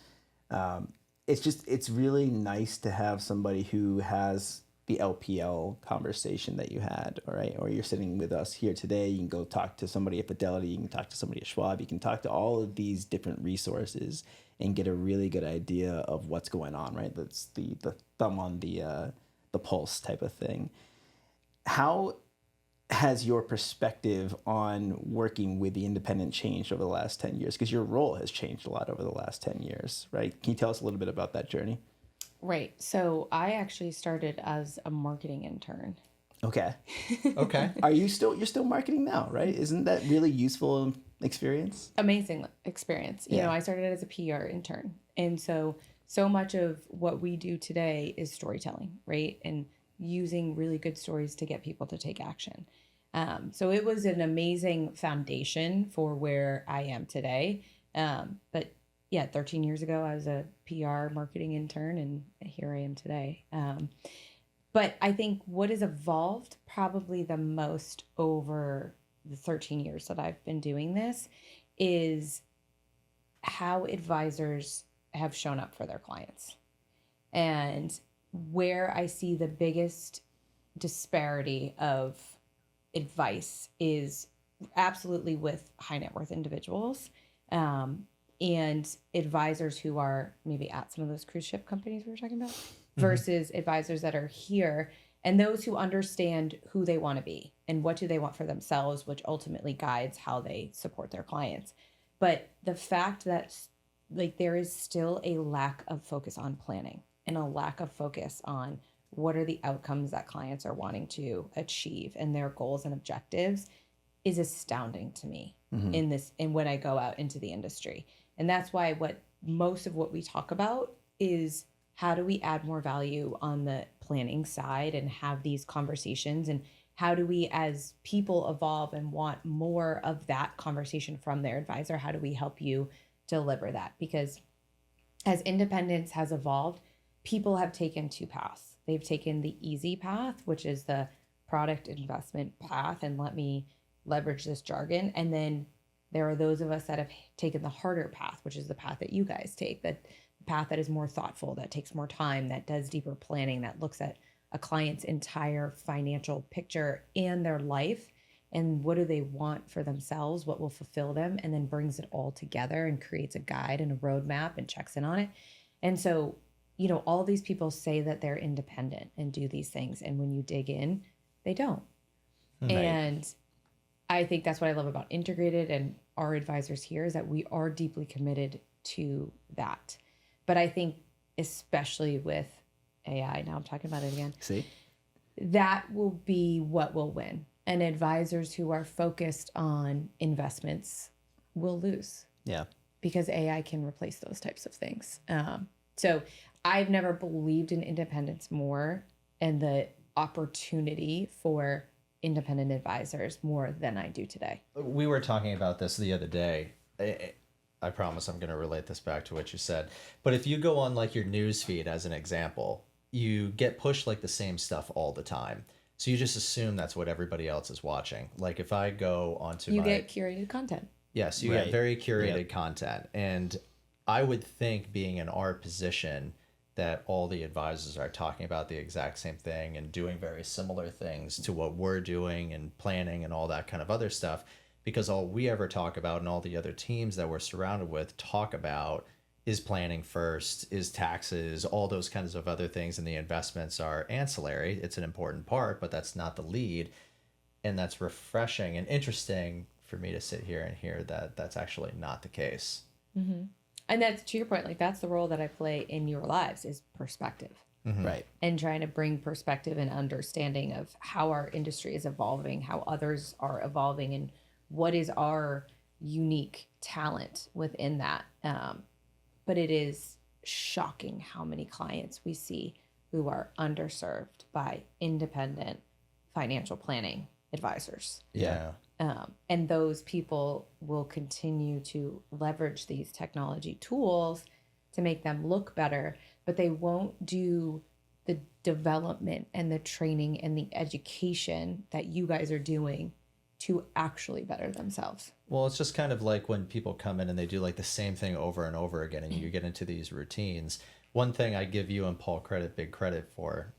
A: It's really nice to have somebody who has the LPL conversation that you had, all right? Or you're sitting with us here today. You can go talk to somebody at Fidelity. You can talk to somebody at Schwab. You can talk to all of these different resources and get a really good idea of what's going on, right? That's the thumb on the pulse type of thing. How has your perspective on working with the independent changed over the last 10 years? Because your role has changed a lot over the last 10 years, right? Can you tell us a little bit about that journey?
C: Right. So I actually started as a marketing intern.
A: Okay.
B: Okay.
A: You're still marketing now, right? Isn't that really useful experience?
C: Amazing experience.
A: Yeah.
C: I started as a PR intern. And so much of what we do today is storytelling, right? And using really good stories to get people to take action. So it was an amazing foundation for where I am today. But yeah, 13 years ago, I was a PR marketing intern, and here I am today. But I think what has evolved probably the most over the 13 years that I've been doing this is how advisors have shown up for their clients. And where I see the biggest disparity of advice is absolutely with high net worth individuals. And advisors who are maybe at some of those cruise ship companies we were talking about versus advisors that are here, and those who understand who they want to be and what do they want for themselves, which ultimately guides how they support their clients. But the fact that there is still a lack of focus on planning and a lack of focus on what are the outcomes that clients are wanting to achieve and their goals and objectives is astounding to me in when I go out into the industry. And that's why most of what we talk about is how do we add more value on the planning side and have these conversations, and how do we as people evolve and want more of that conversation from their advisor? How do we help you deliver that? Because as independence has evolved, people have taken two paths. They've taken the easy path, which is the product investment path, and let me leverage this jargon. And then there are those of us that have taken the harder path, which is the path that you guys take, that path that is more thoughtful, that takes more time, that does deeper planning, that looks at a client's entire financial picture and their life and what do they want for themselves, what will fulfill them, and then brings it all together and creates a guide and a roadmap and checks in on it. And so, you know, all these people say that they're independent and do these things, and when you dig in, they don't. Right. And I think that's what I love about Integrated and our advisors here is that we are deeply committed to that. But I think especially with AI, now I'm talking about it again.
A: See?
C: That will be what will win. And advisors who are focused on investments will lose.
A: Yeah.
C: Because AI can replace those types of things. So I've never believed in independence more and the opportunity for independent advisors more than I do today.
B: We were talking about this the other day. I promise I'm going to relate this back to what you said. But if you go on like your news feed as an example, you get pushed like the same stuff all the time. So you just assume that's what everybody else is watching. Like if I go onto
C: you get curated content.
B: Yes, you get very curated content. And I would think being in our position that all the advisors are talking about the exact same thing and doing very similar things to what we're doing and planning and all that kind of other stuff, because all we ever talk about and all the other teams that we're surrounded with talk about is planning first, is taxes, all those kinds of other things, and the investments are ancillary. It's an important part, but that's not the lead. And that's refreshing and interesting for me to sit here and hear that that's actually not the case.
C: Mm-hmm. And that's, to your point, like that's the role that I play in your lives is perspective.
A: Mm-hmm. Right.
C: And trying to bring perspective and understanding of how our industry is evolving, how others are evolving, and what is our unique talent within that. But it is shocking how many clients we see who are underserved by independent financial planning advisors.
B: Yeah.
C: And those people will continue to leverage these technology tools to make them look better, but they won't do the development and the training and the education that you guys are doing to actually better themselves.
B: Well, it's just kind of like when people come in and they do like the same thing over and over again and you get into these routines. One thing I give you and Paul big credit for,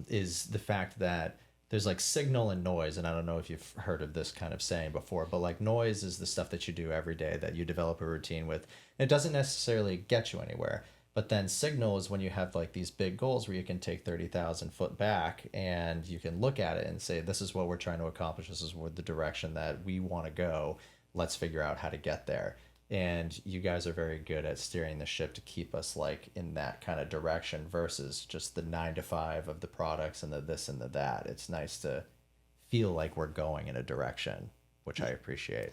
B: is the fact that there's like signal and noise. And I don't know if you've heard of this kind of saying before, but like noise is the stuff that you do every day that you develop a routine with. It doesn't necessarily get you anywhere. But then signal is when you have like these big goals where you can take 30,000 foot back and you can look at it and say, this is what we're trying to accomplish. This is the direction that we want to go. Let's figure out how to get there. And you guys are very good at steering the ship to keep us like in that kind of direction versus just the 9 to 5 of the products and the this and the that. It's nice to feel like we're going in a direction, which I appreciate.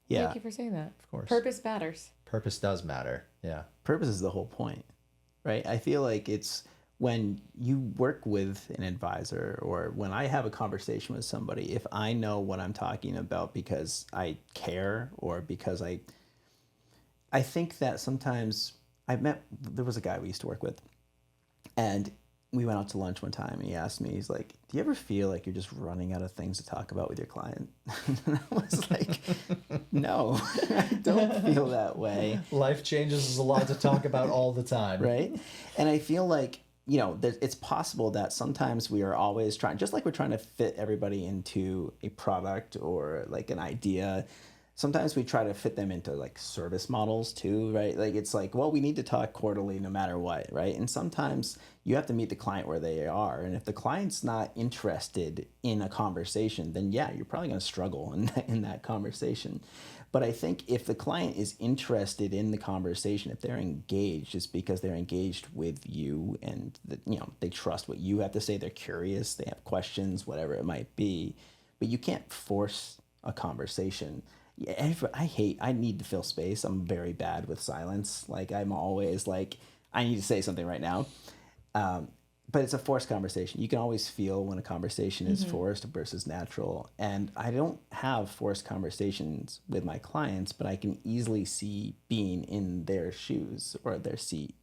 A: Yeah.
C: Thank you for saying that.
B: Of course.
C: Purpose matters.
B: Purpose does matter. Yeah.
A: Purpose is the whole point, right? I feel like it's when you work with an advisor or when I have a conversation with somebody, if I know what I'm talking about because I care or because I think that sometimes there was a guy we used to work with and we went out to lunch one time and he asked me, he's like, do you ever feel like you're just running out of things to talk about with your client? And I was like, no, I don't feel that way.
B: Life changes is a lot to talk about all the time.
A: Right. And I feel like, you know, it's possible that sometimes we are always trying, just like we're trying to fit everybody into a product or like an idea. Sometimes we try to fit them into like service models too, right? Like it's like, well, we need to talk quarterly no matter what, right? And sometimes you have to meet the client where they are. And if the client's not interested in a conversation, then yeah, you're probably going to struggle in that conversation. But I think if the client is interested in the conversation, if they're engaged, it's because they're engaged with you and they trust what you have to say. They're curious, they have questions, whatever it might be. But you can't force a conversation. Yeah, I need to fill space. I'm very bad with silence. Like I'm always like, I need to say something right now. But it's a forced conversation. You can always feel when a conversation is forced versus natural. And I don't have forced conversations with my clients, but I can easily see being in their shoes or their seat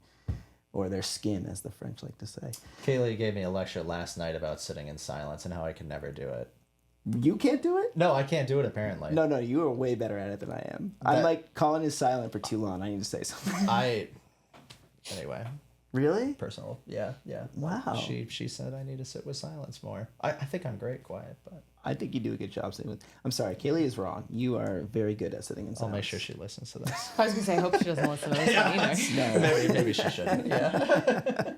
A: or their skin, as the French like to say.
B: Kaylee gave me a lecture last night about sitting in silence and how I can never do it.
A: You can't do it?
B: No, I can't do it apparently.
A: No, you are way better at it than I am. I'm like, Colin is silent for too long. I need to say something.
B: anyway,
A: Really?
B: personal. Yeah.
A: Wow.
B: She said I need to sit with silence more. I think I'm great quiet, but
A: I think you do a good job sitting with. I'm sorry, Kaylee is wrong. You are very good at sitting in silence.
B: I'll make sure she listens to this.
C: I was gonna say, I hope she doesn't listen to this one either.
A: No,
B: maybe she shouldn't. Yeah.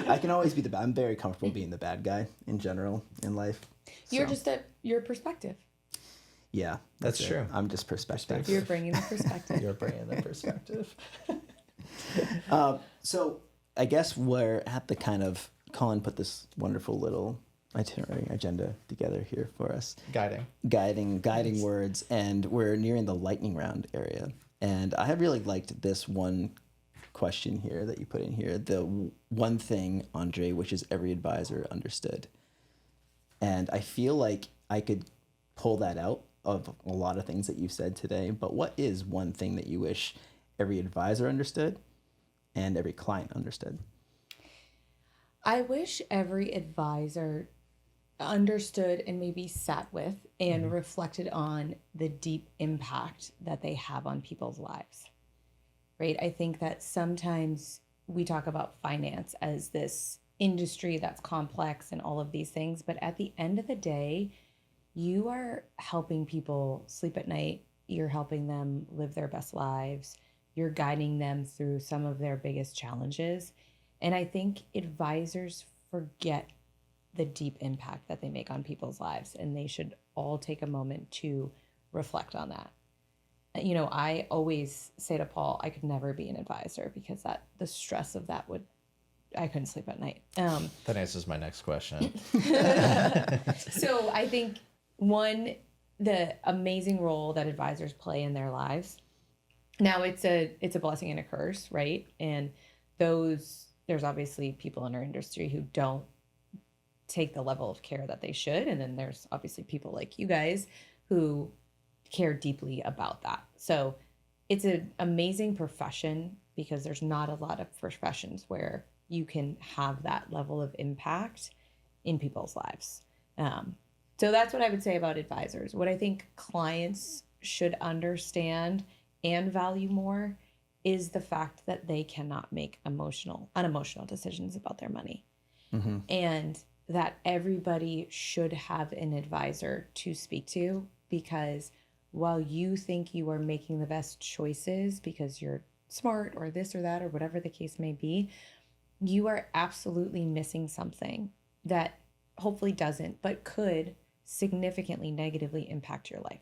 A: I can always be the bad. I'm very comfortable being the bad guy in general in life.
C: You're
A: So,
C: just your perspective.
A: yeah,
B: That's
A: it.
B: true.
A: I'm just perspective.
C: You're bringing the perspective.
B: You're bringing the perspective.
A: So I guess we're at the kind of Colin put this wonderful little itinerary agenda together here for us. Guiding words, and we're nearing the lightning round area. And I have really liked this one question here that you put in here, the one thing, Andree, which is every advisor understood. And I feel like I could pull that out of a lot of things that you've said today, but what is one thing that you wish every advisor understood and every client understood?
C: I wish every advisor understood and maybe sat with and reflected on the deep impact that they have on people's lives. Right? I think that sometimes we talk about finance as this industry that's complex and all of these things, but at the end of the day, you are helping people sleep at night, you're helping them live their best lives, you're guiding them through some of their biggest challenges. And I think advisors forget the deep impact that they make on people's lives, and they should all take a moment to reflect on that. You know, I always say to Paul, I could never be an advisor because the stress of that I couldn't sleep at night.
B: That answers my next question.
C: So I think the amazing role that advisors play in their lives. Now it's a blessing and a curse, right? And there's obviously people in our industry who don't take the level of care that they should. And then there's obviously people like you guys who care deeply about that. So it's an amazing profession because there's not a lot of professions where you can have that level of impact in people's lives. So that's what I would say about advisors. What I think clients should understand and value more is the fact that they cannot make unemotional decisions about their money. Mm-hmm. And that everybody should have an advisor to speak to, because while you think you are making the best choices because you're smart or this or that or whatever the case may be, you are absolutely missing something that hopefully doesn't, but could significantly negatively impact your life.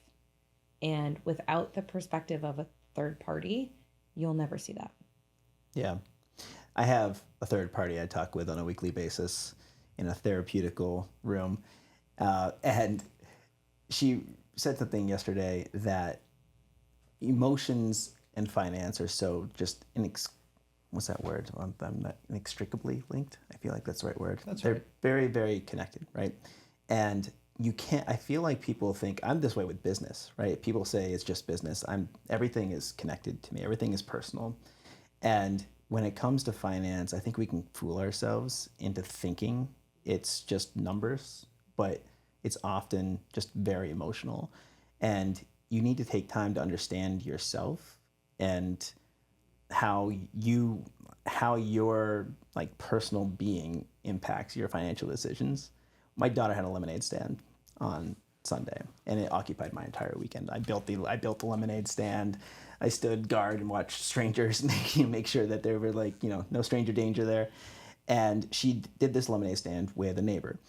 C: And without the perspective of a third party, you'll never see that.
A: Yeah. I have a third party I talk with on a weekly basis in a therapeutical room. And she said something yesterday that emotions and finance are so just what's that word? I'm not inextricably linked. I feel like that's the right word. They're right. Very, very connected, right? And I feel like people think I'm this way with business, right? People say it's just business. Everything is connected to me. Everything is personal. And when it comes to finance, I think we can fool ourselves into thinking it's just numbers, but it's often just very emotional. And you need to take time to understand yourself and how your like personal being impacts your financial decisions. My daughter had a lemonade stand on Sunday, and it occupied my entire weekend. I built the lemonade stand. I stood guard and watched strangers make sure that there were no stranger danger there. And she did this lemonade stand with a neighbor,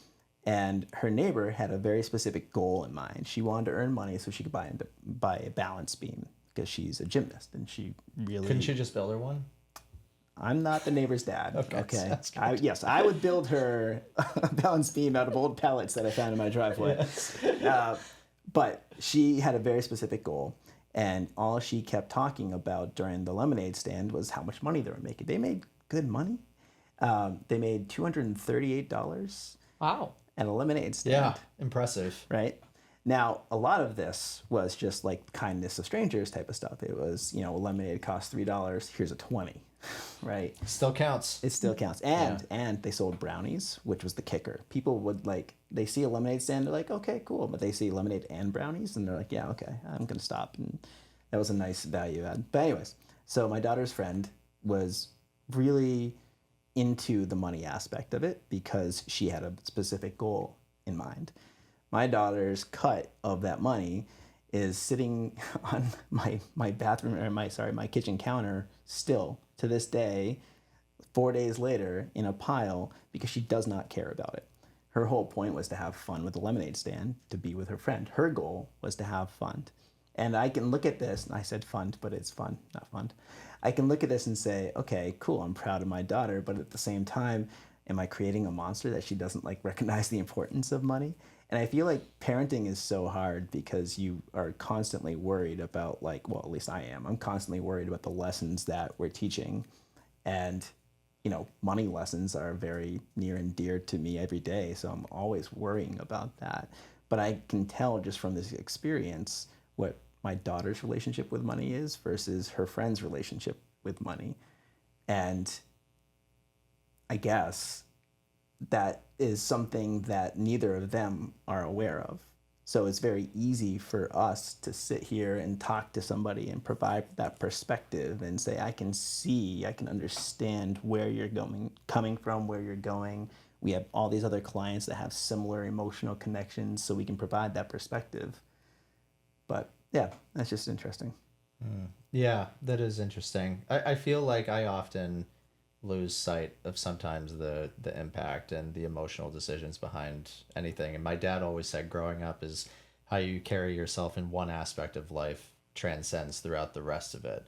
A: and her neighbor had a very specific goal in mind. She wanted to earn money so she could buy a balance beam because she's a gymnast, and she really
B: couldn't she just build her one?
A: I'm not the neighbor's dad. Okay.
B: Yes,
A: I would build her a balance beam out of old pallets that I found in my driveway. Yes. But she had a very specific goal, and all she kept talking about during the lemonade stand was how much money they were making. They made good money. They made $238.
C: Wow.
A: At a lemonade stand.
B: Yeah, impressive.
A: Right? Now, a lot of this was just like kindness of strangers type of stuff. It was, a lemonade costs $3. Here's a 20, right?
B: Still counts.
A: It still counts. And they sold brownies, which was the kicker. People would they see a lemonade stand, they're like, okay, cool. But they see lemonade and brownies, and they're like, yeah, okay, I'm going to stop. And that was a nice value add. But anyways, so my daughter's friend was really into the money aspect of it because she had a specific goal in mind. My daughter's cut of that money is sitting on my bathroom or my kitchen counter still to this day, 4 days later, in a pile because she does not care about it. Her whole point was to have fun with the lemonade stand, to be with her friend. Her goal was to have fun. And I can look at this, and I said fun, but it's fun, not fun. I can look at this and say, okay, cool, I'm proud of my daughter, but at the same time, am I creating a monster that she doesn't like recognize the importance of money? And I feel like parenting is so hard because you are constantly worried about like, well, at least I am. I'm constantly worried about the lessons that we're teaching. And, you know, money lessons are very near and dear to me every day. So I'm always worrying about that. But I can tell just from this experience what my daughter's relationship with money is versus her friend's relationship with money. And I guess that is something that neither of them are aware of. So it's very easy for us to sit here and talk to somebody and provide that perspective and say, I can see, I can understand where you're coming from, where you're going. We have all these other clients that have similar emotional connections, so we can provide that perspective. But yeah, that's just interesting.
B: Yeah, that is interesting. I feel like I often lose sight of sometimes the impact and the emotional decisions behind anything. And my dad always said growing up is how you carry yourself in one aspect of life transcends throughout the rest of it.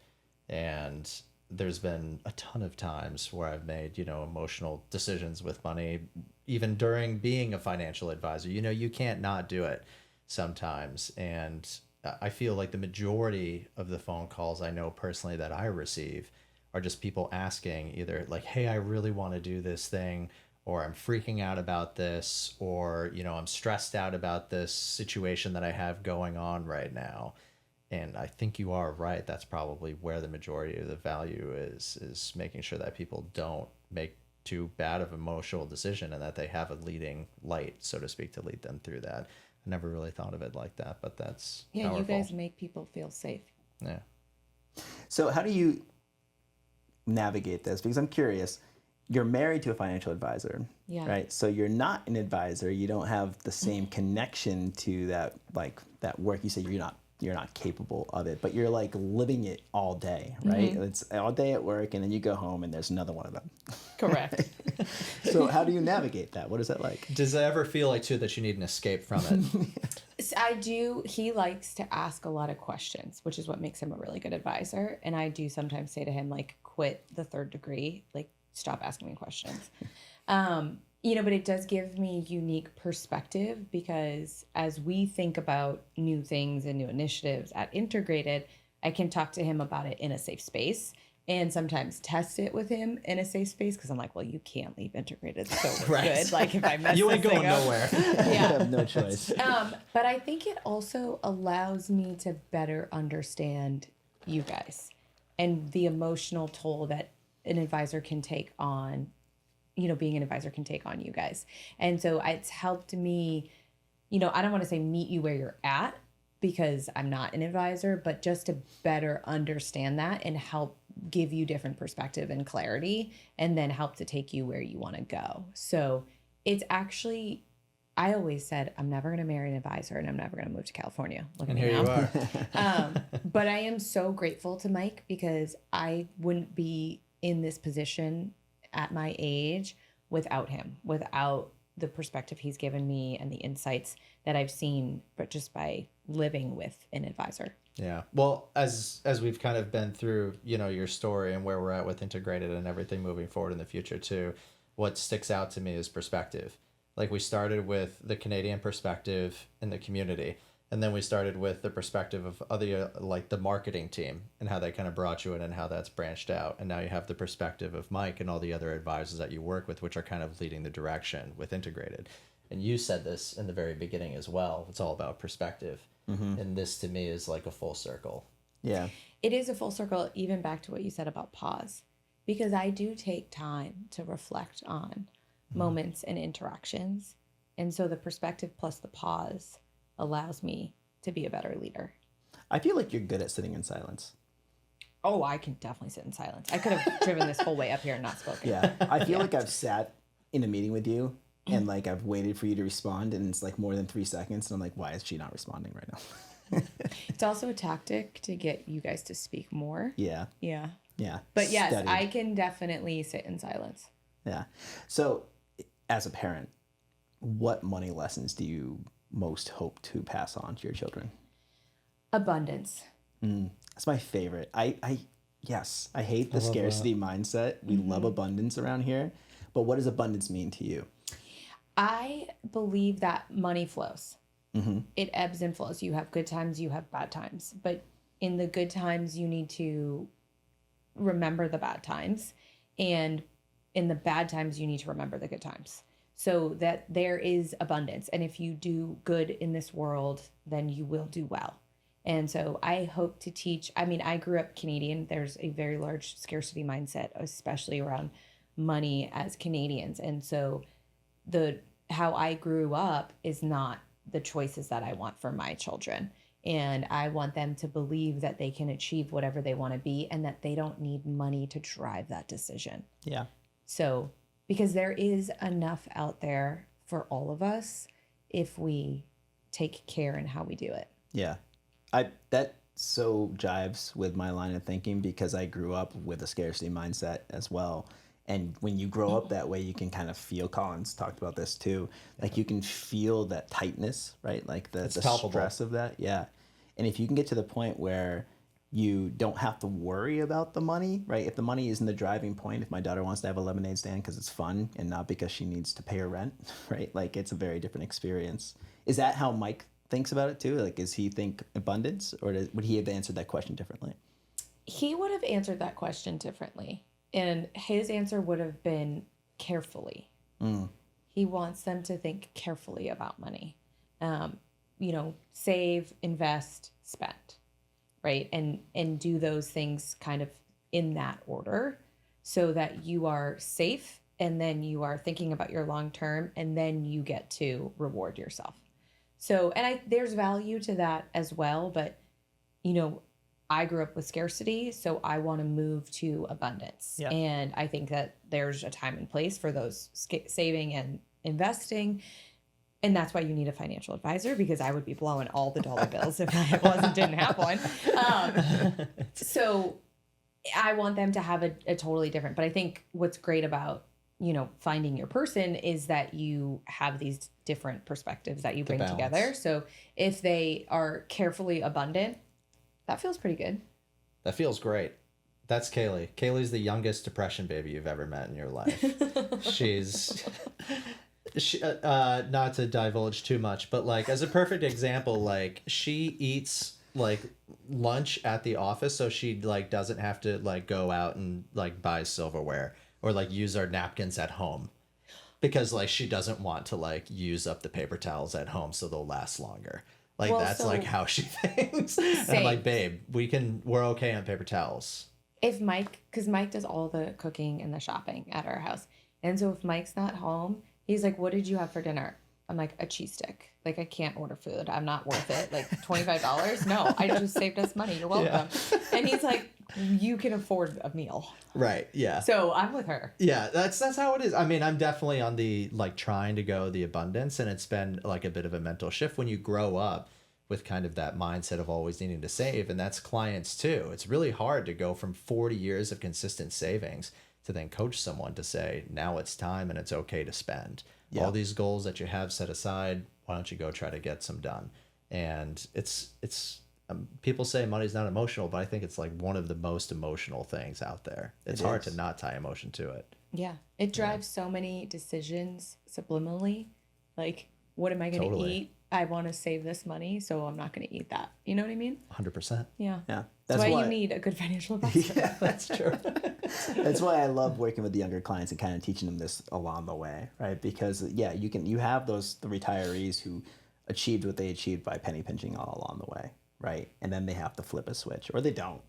B: And there's been a ton of times where I've made, you know, emotional decisions with money, even during being a financial advisor. You know, you can't not do it sometimes. And I feel like the majority of the phone calls I know personally that I receive are just people asking either like, hey, I really want to do this thing, or I'm freaking out about this, or, you know, I'm stressed out about this situation that I have going on right now. And I think you are right. That's probably where the majority of the value is making sure that people don't make too bad of an emotional decision and that they have a leading light, so to speak, to lead them through that. I never really thought of it like that, but that's powerful.
C: You guys make people feel safe.
B: Yeah.
A: So how do you navigate this? Because I'm curious, you're married to a financial advisor, right? So you're not an advisor. You don't have the same connection to that, like that work. You say you're not capable of it, but you're like living it all day, right? Mm-hmm. It's all day at work, and then you go home and there's another one of them.
C: Correct.
A: So how do you navigate that? What is that like?
B: Does it ever feel like too that you need an escape from it?
C: I do. He likes to ask a lot of questions, which is what makes him a really good advisor. And I do sometimes say to him, like, quit the third degree, like, stop asking me questions. You know, but it does give me unique perspective because as we think about new things and new initiatives at Integrated, I can talk to him about it in a safe space and sometimes test it with him in a safe space because I'm like, well, you can't leave Integrated, so we're
B: right.
C: good. Like if I mess
B: you
C: this
B: ain't going
C: thing up,
B: nowhere.
C: Yeah,
A: you have no choice.
C: But I think it also allows me to better understand you guys and the emotional toll that an advisor can take on, you know, being an advisor can take on you guys. And so it's helped me, you know, I don't want to say meet you where you're at because I'm not an advisor, but just to better understand that and help give you different perspective and clarity and then help to take you where you want to go. So it's actually, I always said, I'm never going to marry an advisor and I'm never going to move to California. Look at me now.
B: Here you are.
C: But I am so grateful to Mike because I wouldn't be in this position at my age without him, without the perspective he's given me and the insights that I've seen, but just by living with an advisor.
B: Yeah. Well, as we've kind of been through, you know, your story and where we're at with Integrated and everything moving forward in the future too, what sticks out to me is perspective. Like we started with the Canadian perspective in the community. And then we started with the perspective of other, like the marketing team and how they kind of brought you in and how that's branched out. And now you have the perspective of Mike and all the other advisors that you work with, which are kind of leading the direction with Integrated. And you said this in the very beginning as well. It's all about perspective. Mm-hmm. And this to me is like a full circle.
A: Yeah.
C: It is a full circle, even back to what you said about pause, because I do take time to reflect on moments and interactions. And so the perspective plus the pause allows me to be a better leader.
A: I feel like you're good at sitting in silence.
C: Oh, I can definitely sit in silence. I could have driven this whole way up here and not spoken.
A: Yeah. I feel like I've sat in a meeting with you and like I've waited for you to respond and it's like more than 3 seconds and I'm like, why is she not responding right now?
C: It's also a tactic to get you guys to speak more.
A: Yeah.
C: Yeah.
A: Yeah.
C: But yes,
A: Studied.
C: I can definitely sit in silence.
A: Yeah. So as a parent, what money lessons do you most hope to pass on to your children?
C: Abundance.
A: That's my favorite. Yes, I hate the scarcity mindset. We love abundance around here. But what does abundance mean to you?
C: I believe that money flows. It ebbs and flows. You have good times, you have bad times. But in the good times, you need to remember the bad times. And in the bad times, you need to remember the good times. So that there is abundance. And if you do good in this world, then you will do well. And so I hope to teach. I mean, I grew up Canadian. There's a very large scarcity mindset, especially around money as Canadians. And so how I grew up is not the choices that I want for my children. And I want them to believe that they can achieve whatever they want to be and that they don't need money to drive that decision.
A: Yeah.
C: So, because there is enough out there for all of us if we take care in how we do it.
A: Yeah. That so jives with my line of thinking because I grew up with a scarcity mindset as well. And when you grow up that way, you can kind of feel, Colin's talked about this too, like you can feel that tightness, right? Like the stress of that. Yeah. And if you can get to the point where you don't have to worry about the money, right? If the money isn't the driving point, if my daughter wants to have a lemonade stand because it's fun and not because she needs to pay her rent, right? Like it's a very different experience. Is that how Mike thinks about it too? Like, does he think abundance or would he have answered that question differently?
C: He would have answered that question differently. And his answer would have been carefully. He wants them to think carefully about money. Save, invest, spend, right? And do those things kind of in that order so that you are safe and then you are thinking about your long term and then you get to reward yourself. So, and there's value to that as well, but I grew up with scarcity, so I want to move to abundance.
A: Yeah.
C: And I think that there's a time and place for those saving and investing. And that's why you need a financial advisor, because I would be blowing all the dollar bills if I didn't have one. So I want them to have a totally different, but I think what's great about, finding your person is that you have these different perspectives that you bring together. So if they are carefully abundant, that feels pretty good.
B: That feels great. That's Kaylee. Kaylee's the youngest depression baby you've ever met in your life. She's not to divulge too much, but like as a perfect example, like she eats like lunch at the office so she like doesn't have to like go out and like buy silverware or like use our napkins at home because like she doesn't want to like use up the paper towels at home so they'll last longer. Like, well, that's like how she thinks. And I'm like, babe, we're okay on paper towels.
C: Because Mike does all the cooking and the shopping at our house. And so if Mike's not home, he's like, what did you have for dinner? I'm like, a cheese stick. Like, I can't order food. I'm not worth it. Like, $25? No, I just saved us money. You're welcome. Yeah. And he's like, you can afford a meal.
B: Right. Yeah.
C: So I'm with her.
B: Yeah, that's how it is. I mean, I'm definitely on the like trying to go the abundance, and it's been like a bit of a mental shift when you grow up with kind of that mindset of always needing to save, and that's clients too. It's really hard to go from 40 years of consistent savings to then coach someone to say, now it's time and it's okay to spend. Yeah. All these goals that you have set aside, why don't you go try to get some done? And it's people say money's not emotional, but I think it's like one of the most emotional things out there. It's hard to not tie emotion to it.
C: Yeah. It drives so many decisions subliminally. Like, what am I going to eat? I want to save this money, so I'm not going to eat that. You know what I mean?
B: 100%.
C: Yeah.
A: Yeah.
C: That's why you need a good financial advisor.
A: Yeah, that's true. That's why I love working with the younger clients and kind of teaching them this along the way, right? Because you have the retirees who achieved what they achieved by penny pinching all along the way, right? And then they have to flip a switch, or they don't,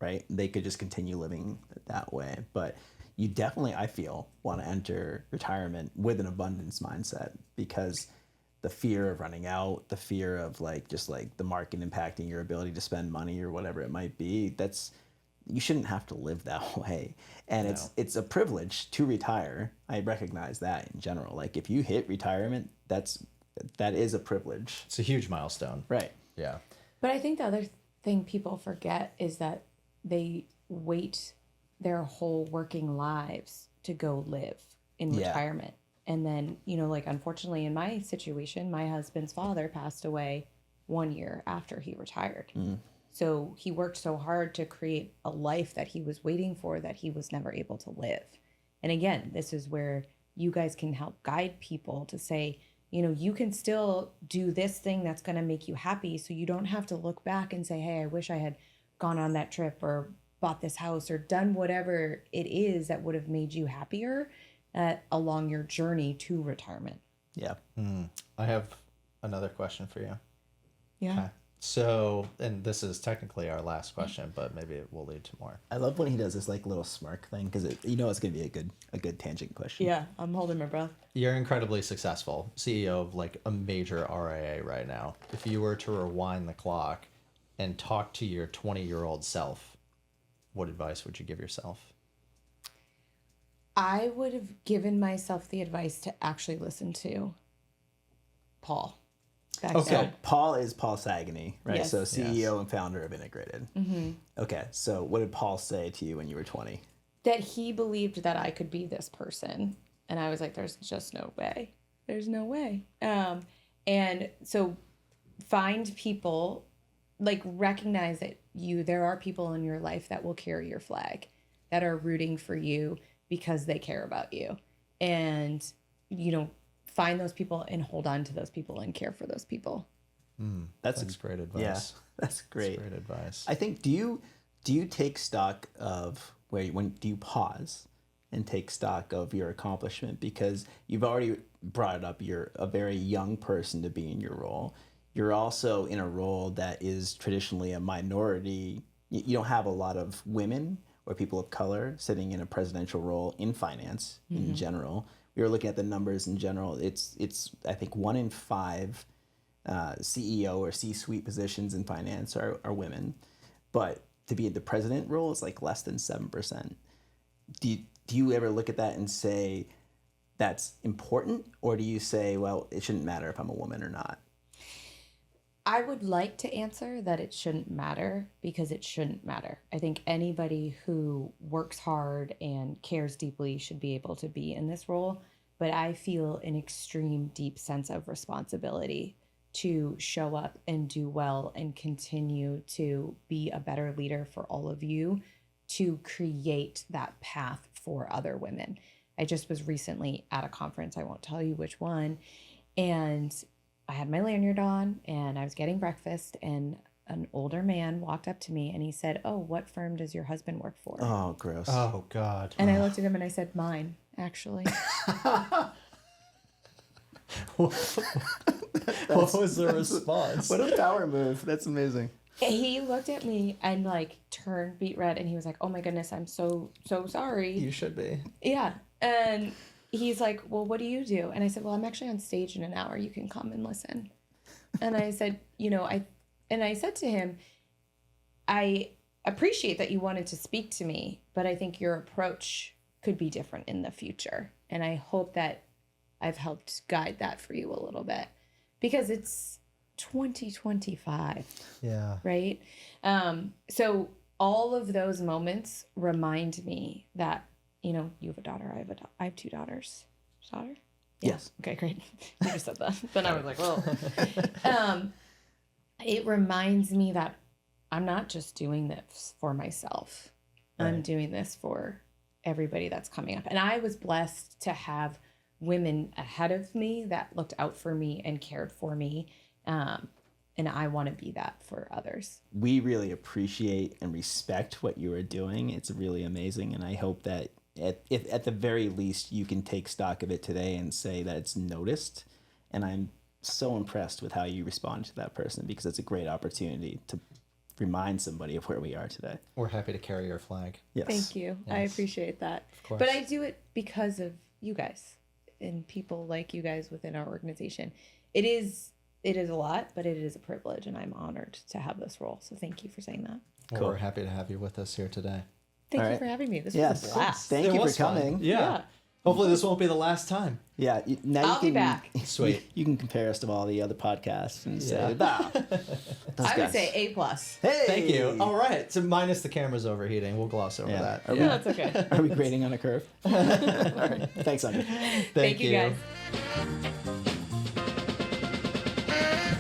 A: right? They could just continue living that way. But you definitely, I feel, want to enter retirement with an abundance mindset, because the fear of running out, the fear of like just like the market impacting your ability to spend money or whatever it might be, you shouldn't have to live that way. And
B: No.
A: it's a privilege to retire. I recognize that in general. Like if you hit retirement, that is a privilege.
B: It's a huge milestone.
A: Right.
B: Yeah.
C: But I think the other thing people forget is that they wait their whole working lives to go live in
A: Yeah.
C: retirement. And then, like unfortunately in my situation, my husband's father passed away 1 year after he retired. So he worked so hard to create a life that he was waiting for that he was never able to live. And again, this is where you guys can help guide people to say, you can still do this thing that's going to make you happy. So you don't have to look back and say, hey, I wish I had gone on that trip or bought this house or done whatever it is that would have made you happier along your journey to retirement.
A: Yeah.
B: I have another question for you.
C: Yeah.
B: Okay. So, and this is technically our last question, but maybe it will lead to more.
A: I love when he does this like little smirk thing because it's going to be a good tangent question.
C: Yeah. I'm holding my breath.
B: You're incredibly successful, CEO of like a major RIA right now. If you were to rewind the clock and talk to your 20-year-old self, what advice would you give yourself?
C: I would have given myself the advice to actually listen to Paul. Back
A: So
C: then.
A: Paul is Paul Saganey, right?
C: Yes.
A: So CEO and founder of Integrated. Okay. So what did Paul say to you when you were 20?
C: That he believed that I could be this person. And I was like, there's just no way. There's no way. And so find people, like recognize that there are people in your life that will carry your flag, that are rooting for you because they care about you. And, find those people and hold on to those people and care for those people.
A: That's
B: great advice.
A: Yeah, that's great.
B: That's great advice.
A: I think do you take stock of when do you pause and take stock of your accomplishment, because you've already brought it up, you're a very young person to be in your role. You're also in a role that is traditionally a minority. You don't have a lot of women or people of color sitting in a presidential role in finance in general. We were looking at the numbers in general. It's I think 1 in 5 CEO or C-suite positions in finance are women, but to be in the president role is like less than 7%. Do you ever look at that and say that's important, or do you say, well, it shouldn't matter if I'm a woman or not?
C: I would like to answer that it shouldn't matter, because it shouldn't matter. I think anybody who works hard and cares deeply should be able to be in this role. But I feel an extreme deep sense of responsibility to show up and do well and continue to be a better leader for all of you, to create that path for other women. I just was recently at a conference, I won't tell you which one, and I had my lanyard on and I was getting breakfast, and an older man walked up to me and he said, "Oh, what firm does your husband work for?"
A: Oh, gross.
B: Oh, God.
C: And I looked at him and I said, "Mine, actually."
B: What was the response?
A: What a power move. That's amazing.
C: He looked at me and turned beet red, and he was like, "Oh my goodness, I'm so sorry."
B: You should be.
C: Yeah. And he's like, "Well, what do you do?" And I said, "Well, I'm actually on stage in an hour. You can come and listen." And I said, I said to him, "I appreciate that you wanted to speak to me, but I think your approach could be different in the future. And I hope that I've helped guide that for you a little bit, because it's 2025."
B: Yeah.
C: Right? So all of those moments remind me that, you have a daughter. I have 2 daughters. Daughter? Yeah.
A: Yes.
C: Okay, great. You just said that. Then I was like, well. It reminds me that I'm not just doing this for myself. I'm
A: Right.
C: doing this for everybody that's coming up. And I was blessed to have women ahead of me that looked out for me and cared for me. And I want to be that for others.
A: We really appreciate and respect what you are doing. It's really amazing. And I hope that at the very least, you can take stock of it today and say that it's noticed. And I'm so impressed with how you respond to that person, because it's a great opportunity to remind somebody of where we are today.
B: We're happy to carry your flag.
A: Yes.
C: Thank you. I
B: Yes.
C: appreciate that.
B: Of course.
C: But I do it because of you guys and people like you guys within our organization. It is a lot, but it is a privilege, and I'm honored to have this role. So thank you for saying that.
B: Well, we're happy to have you with us here today.
C: Thank
A: All
C: you
A: right.
C: for having me. This
A: Yes.
C: was a blast.
A: Thank
B: It
A: you for
B: was fun.
A: coming.
B: Yeah. Hopefully this won't be the last time.
A: Yeah. Now
C: I'll
A: you can,
C: be back.
B: Sweet.
A: You can compare us to all the other podcasts and say,
B: Yeah.
A: "Bah, those
C: I would
A: guys."
C: say A+.
A: Hey.
B: Thank you. All right. So minus the cameras overheating. We'll gloss over
A: Yeah.
B: that.
A: Are we-
C: No, that's okay.
A: Are we grading on a curve? All right. Thanks, Andree.
C: Thank you guys.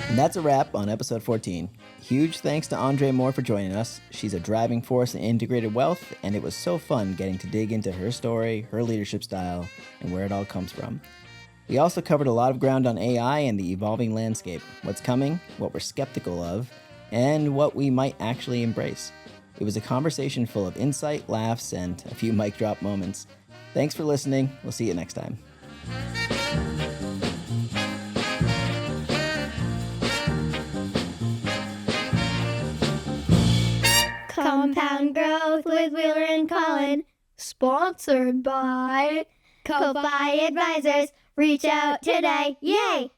A: And that's a wrap on episode 14. Huge thanks to Andree Mohr for joining us. She's a driving force in integrated wealth, and it was so fun getting to dig into her story, her leadership style, and where it all comes from. We also covered a lot of ground on AI and the evolving landscape, what's coming, what we're skeptical of, and what we might actually embrace. It was a conversation full of insight, laughs, and a few mic drop moments. Thanks for listening. We'll see you next time.
D: Compound Growth with Wheeler and Colin, sponsored by Ko-Fi Advisors. Reach out today. Yay!